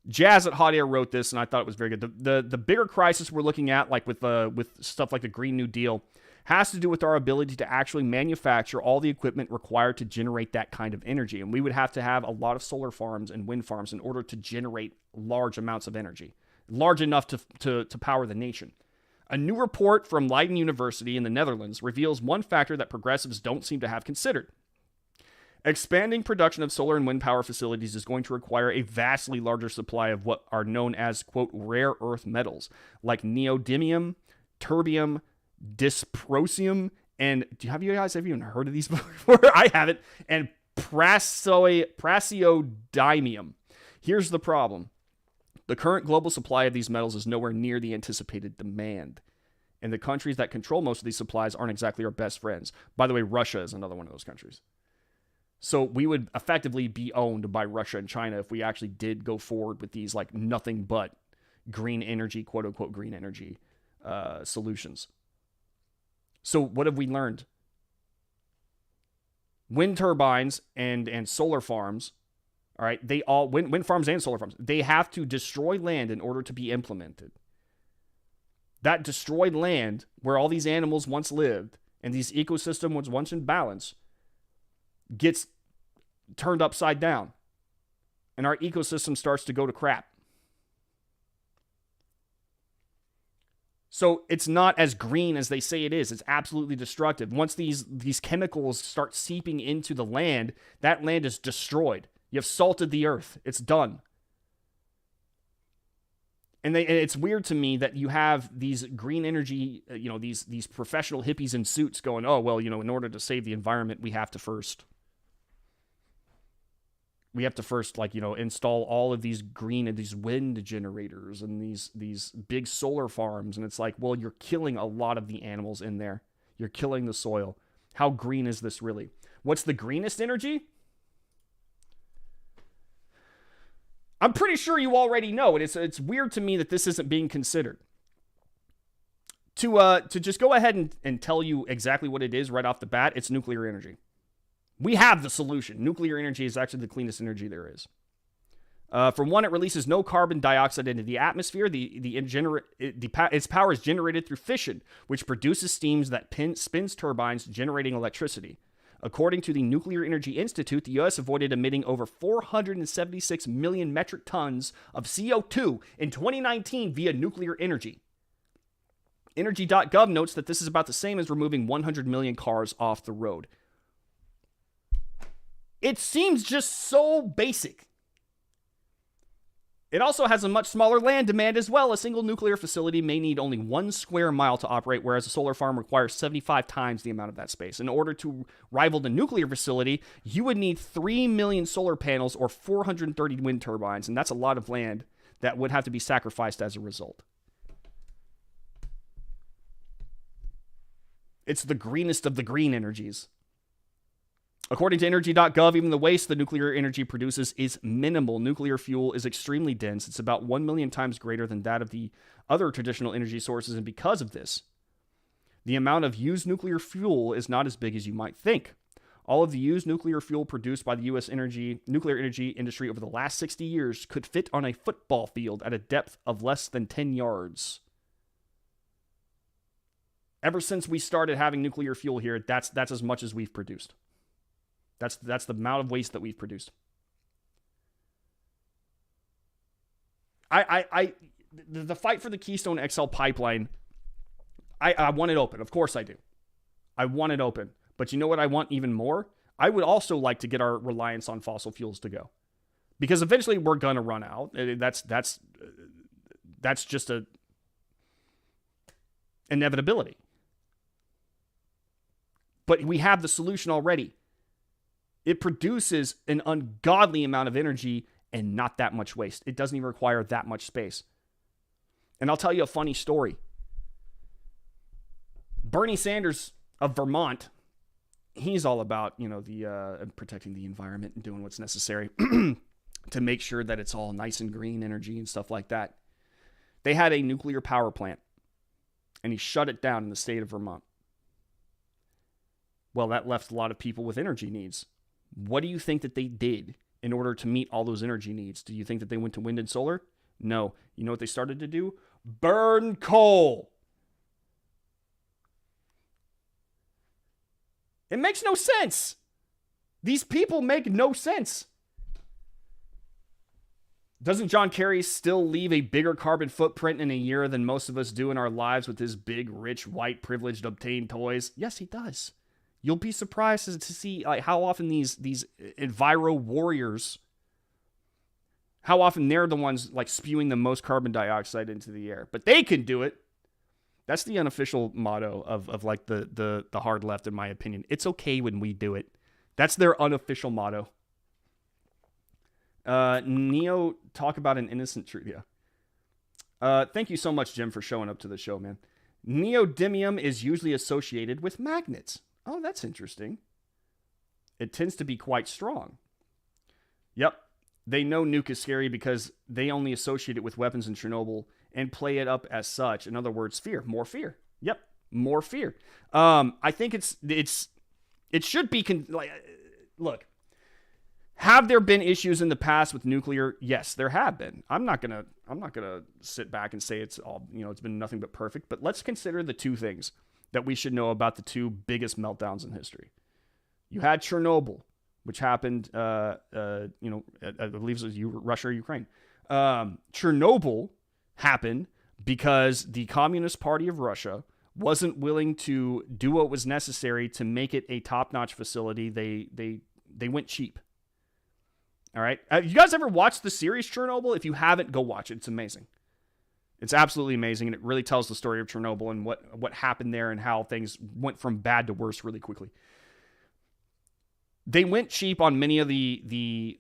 Jazz at Hot Air wrote this, and I thought it was very good. The bigger crisis we're looking at, like with stuff like the Green New Deal, has to do with our ability to actually manufacture all the equipment required to generate that kind of energy. And we would have to have a lot of solar farms and wind farms in order to generate large amounts of energy, large enough to power the nation. A new report from Leiden University in the Netherlands reveals one factor that progressives don't seem to have considered. Expanding production of solar and wind power facilities is going to require a vastly larger supply of what are known as, quote, rare earth metals, like neodymium, terbium, dysprosium, and have you guys ever even heard of these before? I haven't. And praseodymium. Here's the problem. The current global supply of these metals is nowhere near the anticipated demand. And the countries that control most of these supplies aren't exactly our best friends. By the way, Russia is another one of those countries. So we would effectively be owned by Russia and China if we actually did go forward with these like nothing but green energy, quote unquote green energy solutions. So what have we learned? Wind turbines and solar farms, all right, they all, wind farms and solar farms, they have to destroy land in order to be implemented. That destroyed land where all these animals once lived and these ecosystem was once in balance gets turned upside down, and our ecosystem starts to go to crap. So it's not as green as they say it is. It's absolutely destructive. Once these chemicals start seeping into the land, that land is destroyed. You've salted the earth. It's done. And it's weird to me that you have these green energy, these professional hippies in suits going, oh, well, in order to save the environment, we have to first install all of these green and these wind generators and these big solar farms. And it's like, well, you're killing a lot of the animals in there. You're killing the soil. How green is this really? What's the greenest energy? I'm pretty sure you already know, and it's weird to me that this isn't being considered. To just go ahead and tell you exactly what it is right off the bat, it's nuclear energy. We have the solution. Nuclear energy is actually the cleanest energy there is. For one, it releases no carbon dioxide into the atmosphere. Its power is generated through fission, which produces steam that spins turbines, generating electricity. According to the Nuclear Energy Institute, the U.S. avoided emitting over 476 million metric tons of CO2 in 2019 via nuclear energy. Energy.gov notes that this is about the same as removing 100 million cars off the road. It seems just so basic. It also has a much smaller land demand as well. A single nuclear facility may need only 1 square mile to operate, whereas a solar farm requires 75 times the amount of that space. In order to rival the nuclear facility, you would need 3 million solar panels or 430 wind turbines, and that's a lot of land that would have to be sacrificed as a result. It's the greenest of the green energies. According to Energy.gov, even the waste the nuclear energy produces is minimal. Nuclear fuel is extremely dense. It's about 1 million times greater than that of the other traditional energy sources, and because of this, the amount of used nuclear fuel is not as big as you might think. All of the used nuclear fuel produced by the U.S. nuclear energy industry over the last 60 years could fit on a football field at a depth of less than 10 yards. Ever since we started having nuclear fuel here, that's as much as we've produced. That's the amount of waste that we've produced. The fight for the Keystone XL pipeline, I want it open. Of course I do. I want it open. But you know what I want even more? I would also like to get our reliance on fossil fuels to go. Because eventually we're going to run out. That's just a inevitability. But we have the solution already. It produces an ungodly amount of energy and not that much waste. It doesn't even require that much space. And I'll tell you a funny story. Bernie Sanders of Vermont, he's all about, the protecting the environment and doing what's necessary to make sure that it's all nice and green energy and stuff like that. They had a nuclear power plant, and he shut it down in the state of Vermont. Well, that left a lot of people with energy needs. What do you think that they did in order to meet all those energy needs? Do you think that they went to wind and solar? No. You know what they started to do? Burn coal. It makes no sense. These people make no sense. Doesn't John Kerry still leave a bigger carbon footprint in a year than most of us do in our lives with his big, rich, white, privileged, obtained toys? Yes, he does. You'll be surprised to see how often these enviro warriors, how often they're the ones spewing the most carbon dioxide into the air. But they can do it. That's the unofficial motto of the hard left, in my opinion. It's okay when we do it. That's their unofficial motto. Neo, talk about an innocent truth. Yeah. Thank you so much, Jim, for showing up to the show, man. Neodymium is usually associated with magnets. Oh, that's interesting. It tends to be quite strong. Yep. They know nuke is scary because they only associate it with weapons in Chernobyl and play it up as such. In other words, fear. More fear. Yep. More fear. I think it should be look. Have there been issues in the past with nuclear? Yes, there have been. I'm not gonna sit back and say it's all, it's been nothing but perfect, but let's consider the two things that we should know about the two biggest meltdowns in history. You had Chernobyl, which happened, I believe it was Russia or Ukraine. Chernobyl happened because the Communist Party of Russia wasn't willing to do what was necessary to make it a top-notch facility. They went cheap. All right. You guys ever watched the series Chernobyl? If you haven't, go watch it. It's amazing. It's absolutely amazing, and it really tells the story of Chernobyl and what happened there and how things went from bad to worse really quickly. They went cheap on many of the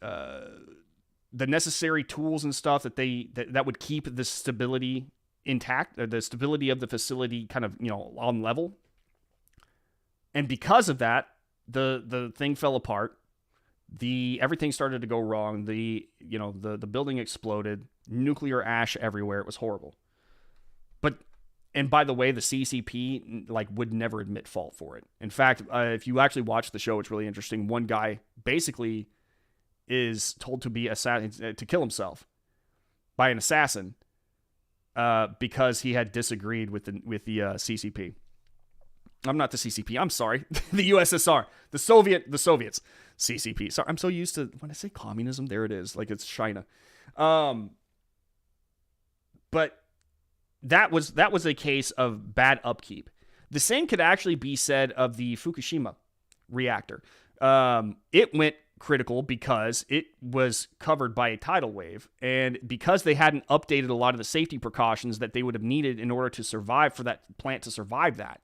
necessary tools and stuff that would keep the stability intact, the stability of the facility kind of on level. And because of that, the thing fell apart. Everything started to go wrong. The building exploded. Nuclear ash everywhere. It was horrible. And by the way, the CCP would never admit fault for it. In fact, if you actually watch the show, it's really interesting. One guy basically is told to kill himself by an assassin because he had disagreed with the CCP. I'm not the CCP. I'm sorry. The USSR. The Soviets. CCP. Sorry, I'm so used to when I say communism, there it is. Like it's China. But that was a case of bad upkeep. The same could actually be said of the Fukushima reactor. It went critical because it was covered by a tidal wave, and because they hadn't updated a lot of the safety precautions that they would have needed in order to survive, for that plant to survive that,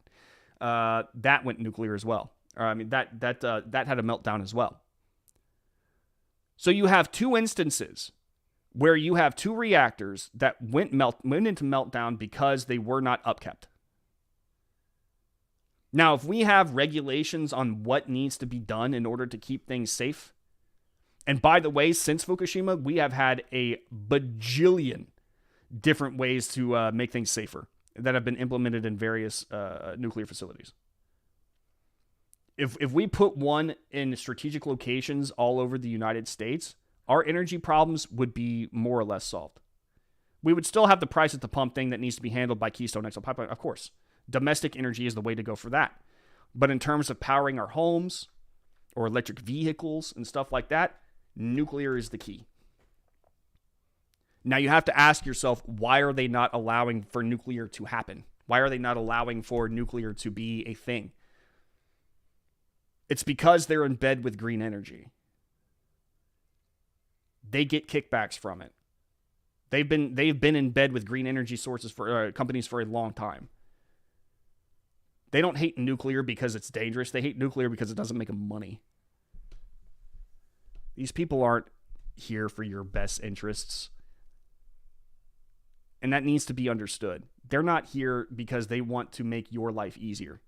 that went nuclear as well. I mean, that had a meltdown as well. So you have two instances where you have two reactors that went into meltdown because they were not upkept. Now, if we have regulations on what needs to be done in order to keep things safe, and by the way, since Fukushima, we have had a bajillion different ways to make things safer that have been implemented in various nuclear facilities. If we put one in strategic locations all over the United States, our energy problems would be more or less solved. We would still have the price at the pump thing that needs to be handled by Keystone XL pipeline, of course. Domestic energy is the way to go for that. But in terms of powering our homes or electric vehicles and stuff like that, nuclear is the key. Now you have to ask yourself, why are they not allowing for nuclear to happen? Why are they not allowing for nuclear to be a thing? It's because they're in bed with green energy. They get kickbacks from it. They've been in bed with green energy sources for companies for a long time. They don't hate nuclear because it's dangerous. They hate nuclear because it doesn't make them money. These people aren't here for your best interests. And that needs to be understood. They're not here because they want to make your life easier.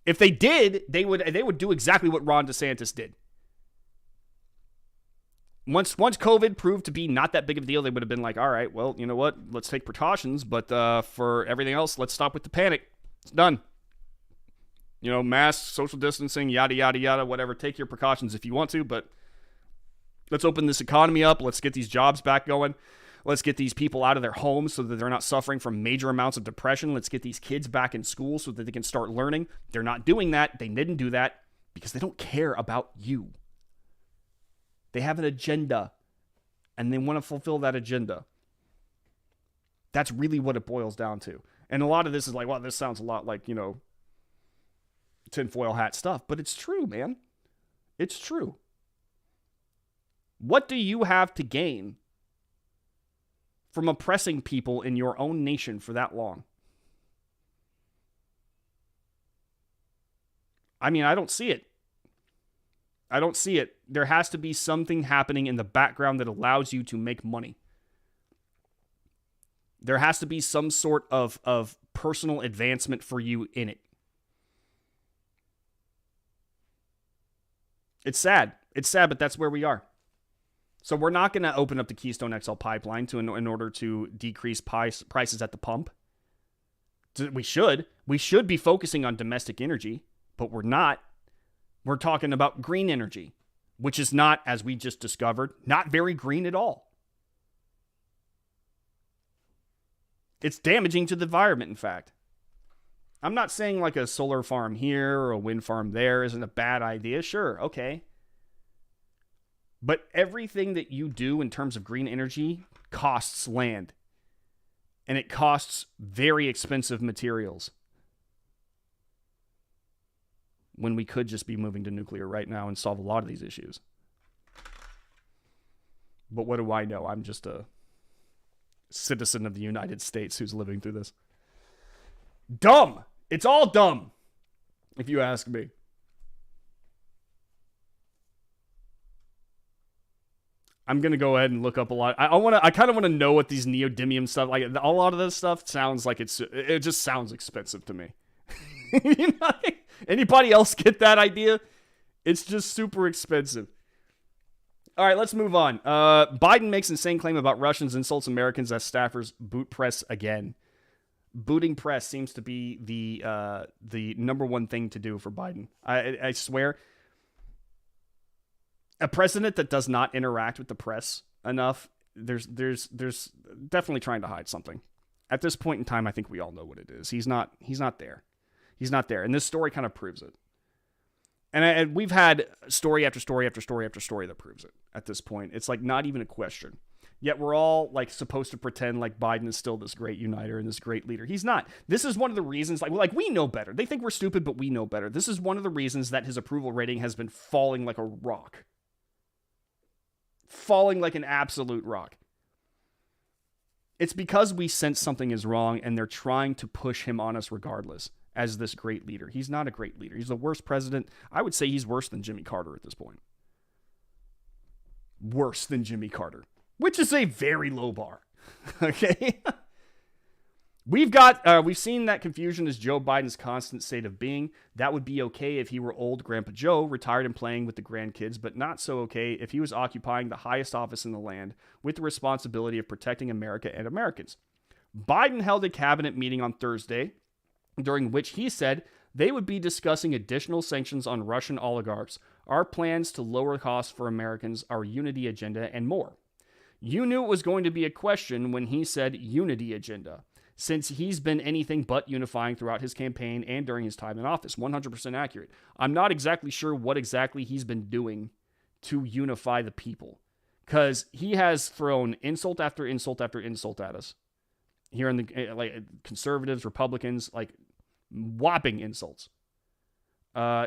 If they did, they would do exactly what Ron DeSantis did. Once COVID proved to be not that big of a deal, they would have been like, all right, well, you know what? Let's take precautions, but for everything else, let's stop with the panic. It's done. You know, masks, social distancing, yada, yada, yada, whatever. Take your precautions if you want to, but let's open this economy up. Let's get these jobs back going. Let's get these people out of their homes so that they're not suffering from major amounts of depression. Let's get these kids back in school so that they can start learning. They're not doing that. They didn't do that because they don't care about you. They have an agenda, and they want to fulfill that agenda. That's really what it boils down to. And a lot of this is like, well, this sounds a lot like, you know, tinfoil hat stuff. But it's true, man. It's true. What do you have to gain from oppressing people in your own nation for that long? I mean, I don't see it. I don't see it. There has to be something happening in the background that allows you to make money. There has to be some sort of personal advancement for you in it. It's sad. It's sad, but that's where we are. So we're not going to open up the Keystone XL pipeline in order to decrease prices at the pump. We should. We should be focusing on domestic energy, but we're not. We're talking about green energy, which is not, as we just discovered, not very green at all. It's damaging to the environment, in fact. I'm not saying like a solar farm here or a wind farm there isn't a bad idea. Sure, okay. But everything that you do in terms of green energy costs land. And it costs very expensive materials. When we could just be moving to nuclear right now and solve a lot of these issues. But what do I know? I'm just a citizen of the United States who's living through this. Dumb! It's all dumb, if you ask me. I'm going to go ahead and look up a lot. I kind of want to know what these neodymium stuff, like a lot of this stuff sounds like it just sounds expensive to me. You know, anybody else get that idea? It's just super expensive. All right, let's move on. Biden makes insane claim about Russians insults Americans as staffers boot press again. Booting press seems to be the number one thing to do for Biden. I swear. A president that does not interact with the press enough, there's definitely trying to hide something. At this point in time, I think we all know what it is. He's not there. He's not there. And this story kind of proves it. And we've had story after story after story after story that proves it at this point. It's like not even a question. Yet we're all like supposed to pretend like Biden is still this great uniter and this great leader. He's not. This is one of the reasons, like we know better. They think we're stupid, but we know better. This is one of the reasons that his approval rating has been falling like a rock. Falling like an absolute rock. It's because we sense something is wrong and they're trying to push him on us regardless as this great leader. He's not a great leader. He's the worst president. I would say he's worse than Jimmy Carter at this point. Worse than Jimmy Carter, which is a very low bar. Okay? We've seen that confusion is Joe Biden's constant state of being. That would be okay if he were old Grandpa Joe, retired and playing with the grandkids, but not so okay if he was occupying the highest office in the land with the responsibility of protecting America and Americans. Biden held a cabinet meeting on Thursday, during which he said they would be discussing additional sanctions on Russian oligarchs, our plans to lower costs for Americans, our unity agenda, and more. You knew it was going to be a question when he said unity agenda, since he's been anything but unifying throughout his campaign and during his time in office. 100% accurate. I'm not exactly sure what exactly he's been doing to unify the people, because he has thrown insult after insult after insult at us here in the like conservatives, Republicans, like whopping insults.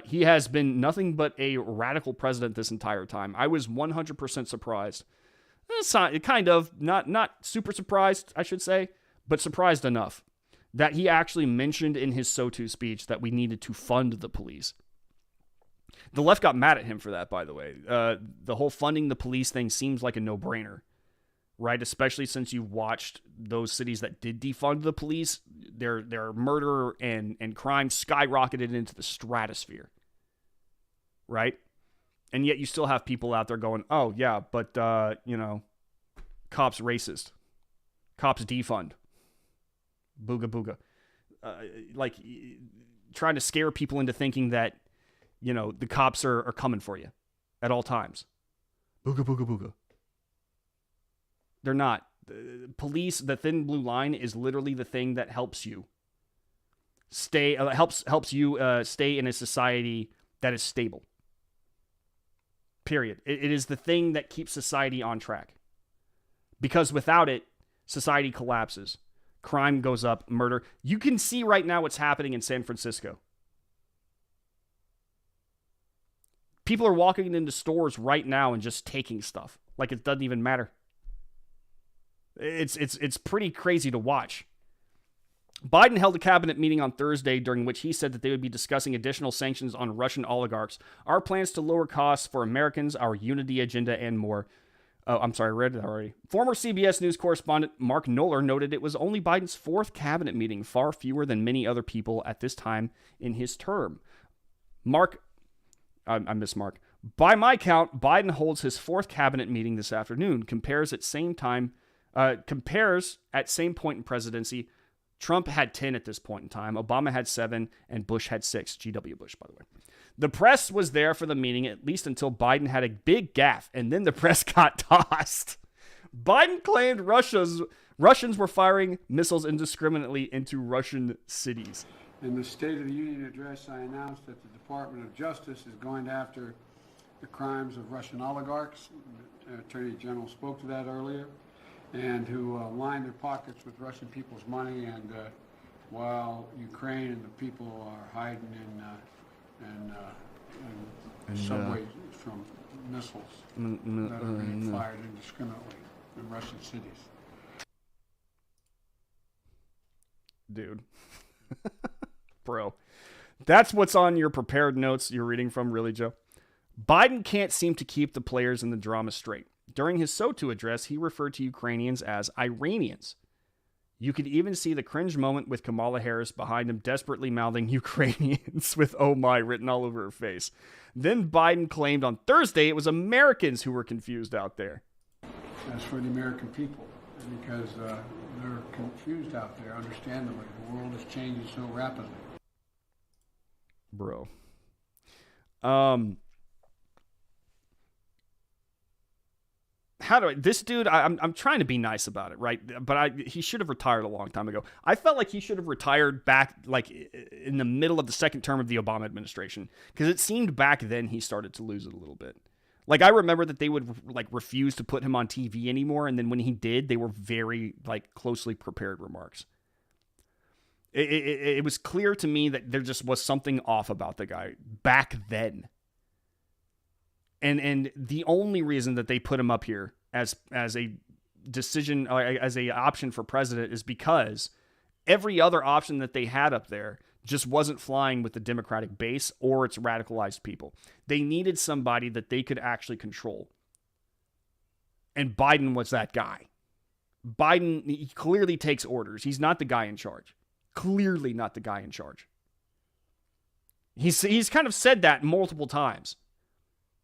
He has been nothing but a radical president this entire time. I was 100% surprised. It's not super surprised, I should say, but surprised enough that he actually mentioned in his SOTU speech that we needed to fund the police. The left got mad at him for that, by the way. The whole funding the police thing seems like a no-brainer, right? Especially since you watched those cities that did defund the police, their murder and crime skyrocketed into the stratosphere, right? And yet you still have people out there going, oh, yeah, but, cops racist. Cops defund. Booga booga. Trying to scare people into thinking that, the cops are coming for you at all times. Booga booga booga. They're not. Police, the thin blue line is literally the thing that helps you stay, helps you stay in a society that is stable. Period. It is the thing that keeps society on track. Because without it, society collapses. Crime goes up, murder. You can see right now what's happening in San Francisco. People are walking into stores right now and just taking stuff. Like it doesn't even matter. It's pretty crazy to watch. Biden held a cabinet meeting on Thursday during which he said that they would be discussing additional sanctions on Russian oligarchs, our plans to lower costs for Americans, our unity agenda, and more. Oh, I'm sorry, I read it already. Former CBS News correspondent Mark Knoller noted it was only Biden's fourth cabinet meeting, far fewer than many other people at this time in his term. I miss Mark. By my count, Biden holds his fourth cabinet meeting this afternoon. Compares at same point in presidency. Trump had 10 at this point in time. Obama had 7, and Bush had 6. G.W. Bush, by the way. The press was there for the meeting, at least until Biden had a big gaffe, and then the press got tossed. Biden claimed Russians were firing missiles indiscriminately into Russian cities. In the State of the Union address, I announced that the Department of Justice is going after the crimes of Russian oligarchs. The Attorney General spoke to that earlier, and who line their pockets with Russian people's money, and while Ukraine and the people are hiding in subways from missiles that are being fired indiscriminately in Russian cities. Dude. Bro. That's what's on your prepared notes you're reading from, really, Joe? Biden can't seem to keep the players in the drama straight. During his SOTU address, he referred to Ukrainians as Iranians. You could even see the cringe moment with Kamala Harris behind him desperately mouthing Ukrainians with "oh my" written all over her face. Then Biden claimed on Thursday it was Americans who were confused out there. That's for the American people, because they're confused out there, understandably. The world is changing so rapidly. Bro. this dude, I'm trying to be nice about it, right? But he should have retired a long time ago. I felt like he should have retired back like in the middle of the second term of the Obama administration, because it seemed back then he started to lose it a little bit. Like, I remember that they would like refuse to put him on TV anymore, and then when he did, they were very like closely prepared remarks. It was clear to me that there just was something off about the guy back then. And the only reason that they put him up here as a decision, as a option for president, is because every other option that they had up there just wasn't flying with the Democratic base or its radicalized people. They needed somebody that they could actually control. And Biden was that guy. Biden, he clearly takes orders. He's not the guy in charge. Clearly not the guy in charge. He's kind of said that multiple times.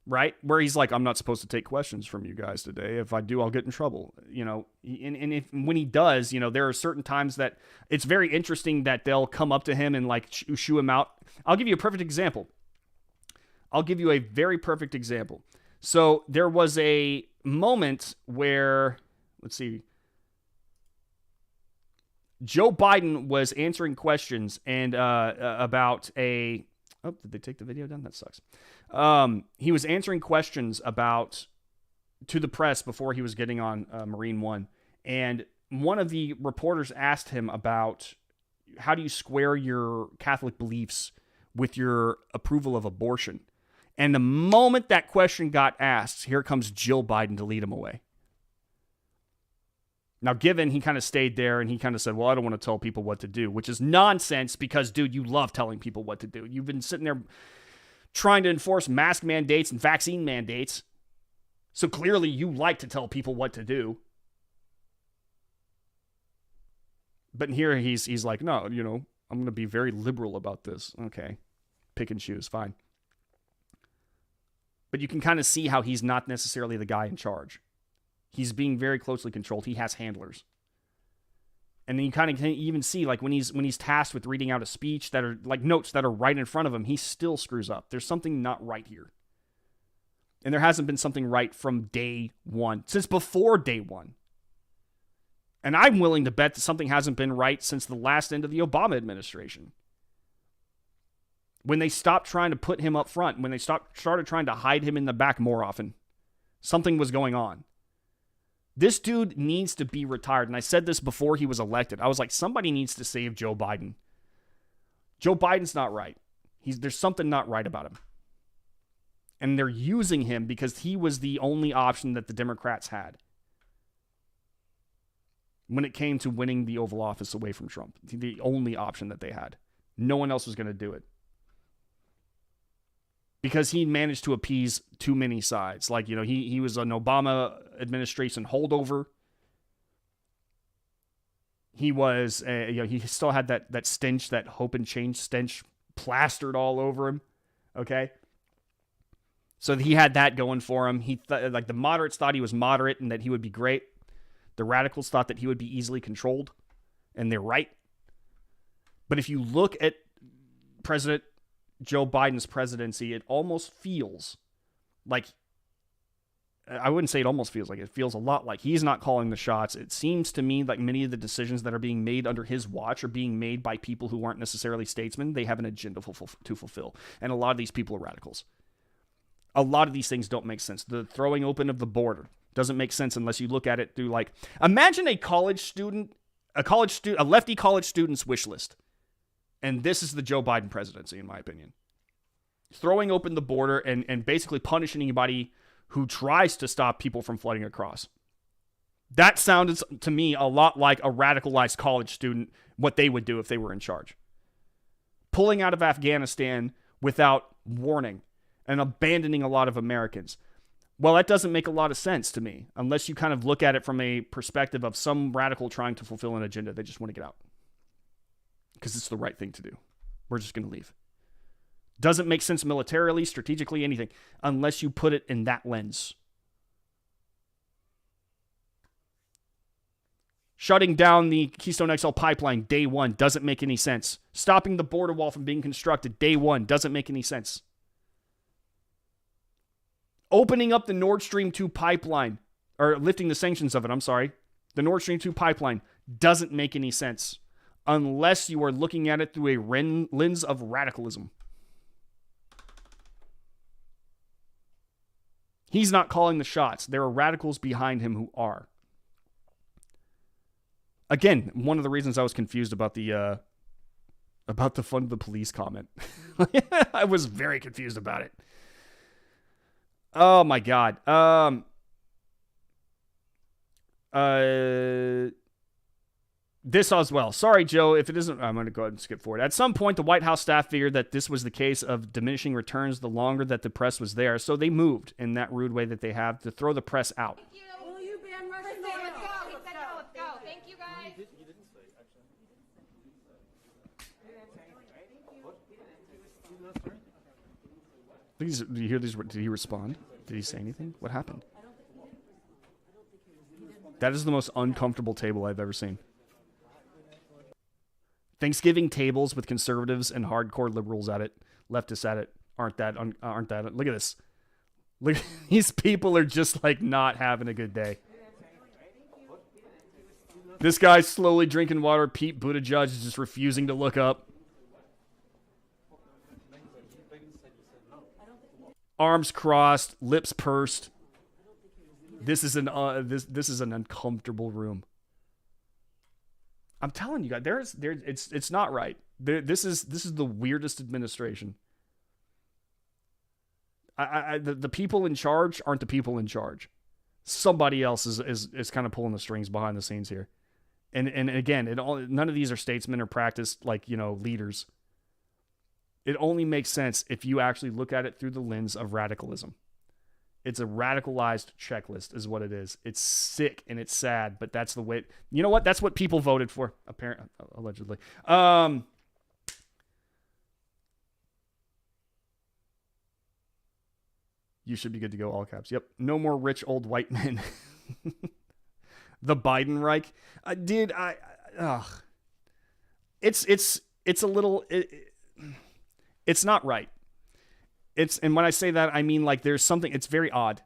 Right? Where he's like, I'm not supposed to take questions from you guys today. If I do, I'll get in trouble. You know, and when he does, you know, there are certain times that it's very interesting that they'll come up to him and like shoo him out. I'll give you a perfect example. I'll give you a very perfect example. So there was a moment where, let's see, Joe Biden was answering questions and about a... Oh, did they take the video down? That sucks. He was answering questions to the press before he was getting on Marine One. And one of the reporters asked him about how do you square your Catholic beliefs with your approval of abortion? And the moment that question got asked, here comes Jill Biden to lead him away. Now, given he kind of stayed there and he kind of said, well, I don't want to tell people what to do, which is nonsense because, dude, you love telling people what to do. You've been sitting there trying to enforce mask mandates and vaccine mandates. So clearly you like to tell people what to do. But here he's like, no, you know, I'm going to be very liberal about this. Okay. Pick and choose. Fine. But you can kind of see how he's not necessarily the guy in charge. He's being very closely controlled. He has handlers. And then you kind of can even see, like, when he's tasked with reading out a speech that are, like, notes that are right in front of him, he still screws up. There's something not right here. And there hasn't been something right from day one, since before day one. And I'm willing to bet that something hasn't been right since the last end of the Obama administration. When they stopped trying to put him up front, when they started trying to hide him in the back more often, something was going on. This dude needs to be retired. And I said this before he was elected. I was like, somebody needs to save Joe Biden. Joe Biden's not right. There's something not right about him. And they're using him because he was the only option that the Democrats had when it came to winning the Oval Office away from Trump. The only option that they had. No one else was going to do it. Because he managed to appease too many sides. Like, you know, he was an Obama administration holdover. He was, he still had that stench, that hope and change stench plastered all over him. Okay? So he had that going for him. Like, the moderates thought he was moderate and that he would be great. The radicals thought that he would be easily controlled. And they're right. But if you look at President Joe Biden's presidency, it almost feels like, I wouldn't say it almost feels like, it feels a lot like he's not calling the shots. It seems to me like many of the decisions that are being made under his watch are being made by people who aren't necessarily statesmen. They have an agenda to fulfill. And a lot of these people are radicals. A lot of these things don't make sense. The throwing open of the border doesn't make sense unless you look at it through, like, imagine a lefty college student's wish list. And this is the Joe Biden presidency, in my opinion. Throwing open the border and basically punishing anybody who tries to stop people from flooding across. That sounded to me a lot like a radicalized college student, what they would do if they were in charge. Pulling out of Afghanistan without warning and abandoning a lot of Americans. Well, that doesn't make a lot of sense to me, unless you kind of look at it from a perspective of some radical trying to fulfill an agenda. They just want to get out. Because it's the right thing to do. We're just going to leave. Doesn't make sense militarily, strategically, anything, unless you put it in that lens. Shutting down the Keystone XL pipeline, day one, doesn't make any sense. Stopping the border wall from being constructed, day one, doesn't make any sense. Opening up the Nord Stream 2 pipeline, or lifting the sanctions of it, I'm sorry. The Nord Stream 2 pipeline doesn't make any sense unless you are looking at it through a lens of radicalism. He's not calling the shots. There are radicals behind him who are. Again, one of the reasons I was confused about the fund the police comment. I was very confused about it. Oh my God. This as well. Sorry, Joe. If it isn't, I'm going to go ahead and skip forward. At some point, the White House staff figured that this was the case of diminishing returns the longer that the press was there. So they moved in that rude way that they have to throw the press out. Will you ban Russia? Let's go. Let's go. Thank you, guys. Did you hear these? Did he respond? Did he say anything? What happened? That is the most uncomfortable table I've ever seen. Thanksgiving tables with conservatives and hardcore liberals at it, leftists at it, aren't that? Look at this. Look, these people are just like not having a good day. This guy's slowly drinking water. Pete Buttigieg is just refusing to look up. Arms crossed, lips pursed. This is an uncomfortable room. I'm telling you guys, it's not right. This is the weirdest administration. The people in charge aren't the people in charge. Somebody else is kind of pulling the strings behind the scenes here. And again, none of these are statesmen or practiced leaders. It only makes sense if you actually look at it through the lens of radicalism. It's a radicalized checklist is what it is. It's sick and it's sad, but that's the way. You know what? That's what people voted for, apparently, allegedly. You should be good to go, all caps. Yep. No more rich old white men. The Biden Reich. It's a little... It's not right. And when I say that, I mean there's something. It's very odd.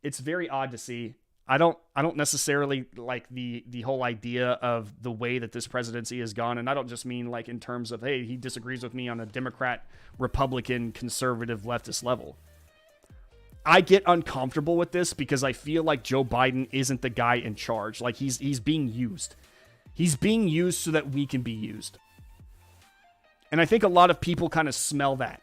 It's very odd to see. I don't necessarily like the whole idea of the way that this presidency has gone, and I don't just mean in terms of hey, he disagrees with me on a Democrat, Republican, conservative, leftist level. I get uncomfortable with this because I feel like Joe Biden isn't the guy in charge. He's being used. He's being used so that we can be used. And I think a lot of people kind of smell that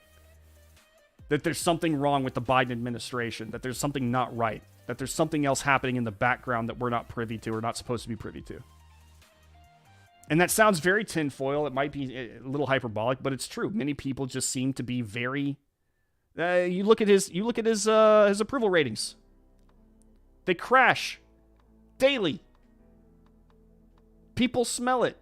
there's something wrong with the Biden administration, that there's something not right, that there's something else happening in the background that we're not privy to or not supposed to be privy to. And that sounds very tinfoil. It might be a little hyperbolic, but it's true. Many people just seem to be very... you look at his approval ratings. They crash daily. People smell it.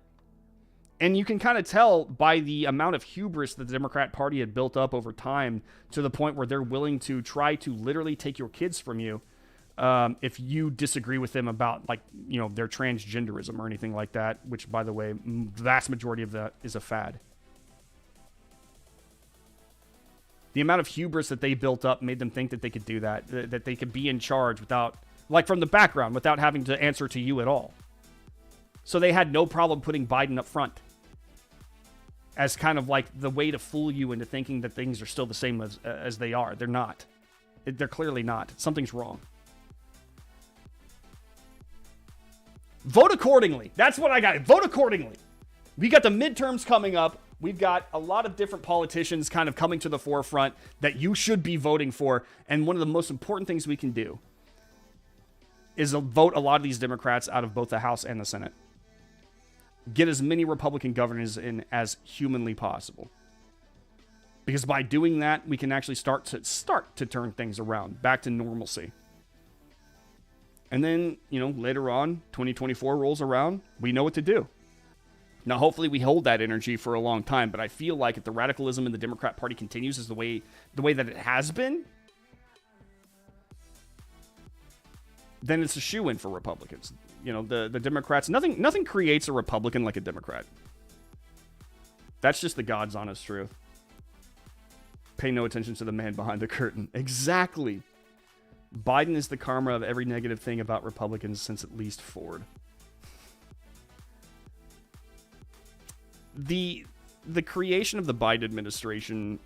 And you can kind of tell by the amount of hubris that the Democrat Party had built up over time to the point where they're willing to try to literally take your kids from you if you disagree with them about their transgenderism or anything like that, which, by the way, the vast majority of that is a fad. The amount of hubris that they built up made them think that they could do that they could be in charge without, from the background, without having to answer to you at all. So they had no problem putting Biden up front as kind of the way to fool you into thinking that things are still the same as they are. They're not. They're clearly not. Something's wrong. Vote accordingly. That's what I got. Vote accordingly. We got the midterms coming up. We've got a lot of different politicians kind of coming to the forefront that you should be voting for. And one of the most important things we can do is vote a lot of these Democrats out of both the House and the Senate. Get as many Republican governors in as humanly possible. Because by doing that, we can actually start to turn things around, back to normalcy. And then, later on, 2024 rolls around, we know what to do. Now, hopefully we hold that energy for a long time, but I feel like if the radicalism in the Democrat Party continues as the way that it has been, then it's a shoo-in for Republicans. The Democrats, nothing creates a Republican like a Democrat. That's just the God's honest truth. Pay no attention to the man behind the curtain. Exactly. Biden is the karma of every negative thing about Republicans since at least Ford. The creation of the Biden administration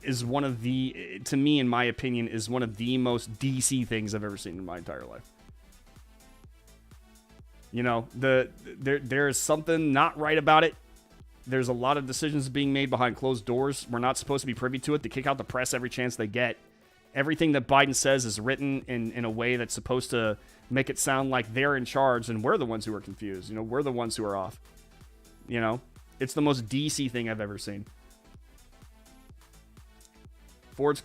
is one of the, to me, in my opinion, is one of the most DC things I've ever seen in my entire life. You know, there is something not right about it. There's a lot of decisions being made behind closed doors. We're not supposed to be privy to it. They kick out the press every chance they get. Everything that Biden says is written in a way that's supposed to make it sound like they're in charge, and we're the ones who are confused. You know, we're the ones who are off. You know, it's the most DC thing I've ever seen. Ford's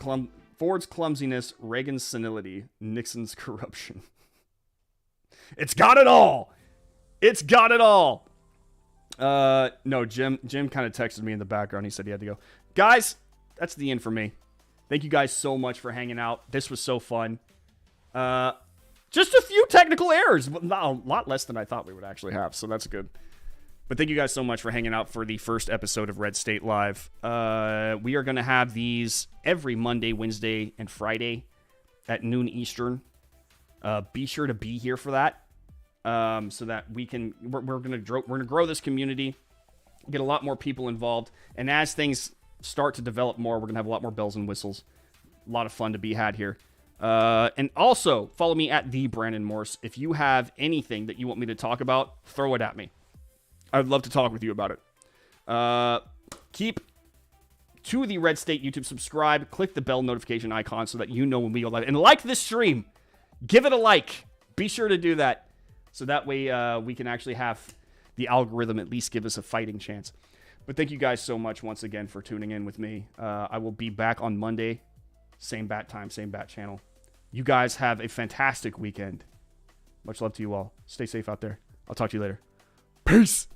clumsiness, Reagan's senility, Nixon's corruption. It's got it all. It's got it all. No, Jim kind of texted me in the background. He said he had to go. Guys, that's the end for me. Thank you guys so much for hanging out. This was so fun. Just a few technical errors, but a lot less than I thought we would actually have, so that's good. But thank you guys so much for hanging out for the first episode of Red State Live. We are going to have these every Monday, Wednesday, and Friday at noon Eastern. Be sure to be here for that, so that we're going to grow this community, get a lot more people involved, and as things start to develop more, we're going to have a lot more bells and whistles. A lot of fun to be had here. And also, follow me at the Brandon Morse. If you have anything that you want me to talk about, throw it at me. I'd love to talk with you about it. Keep to the Red State YouTube. Subscribe. Click the bell notification icon so that you know when we go live. And like this stream. Give it a like. Be sure to do that. So that way we can actually have the algorithm at least give us a fighting chance. But thank you guys so much once again for tuning in with me. I will be back on Monday. Same bat time, same bat channel. You guys have a fantastic weekend. Much love to you all. Stay safe out there. I'll talk to you later. Peace.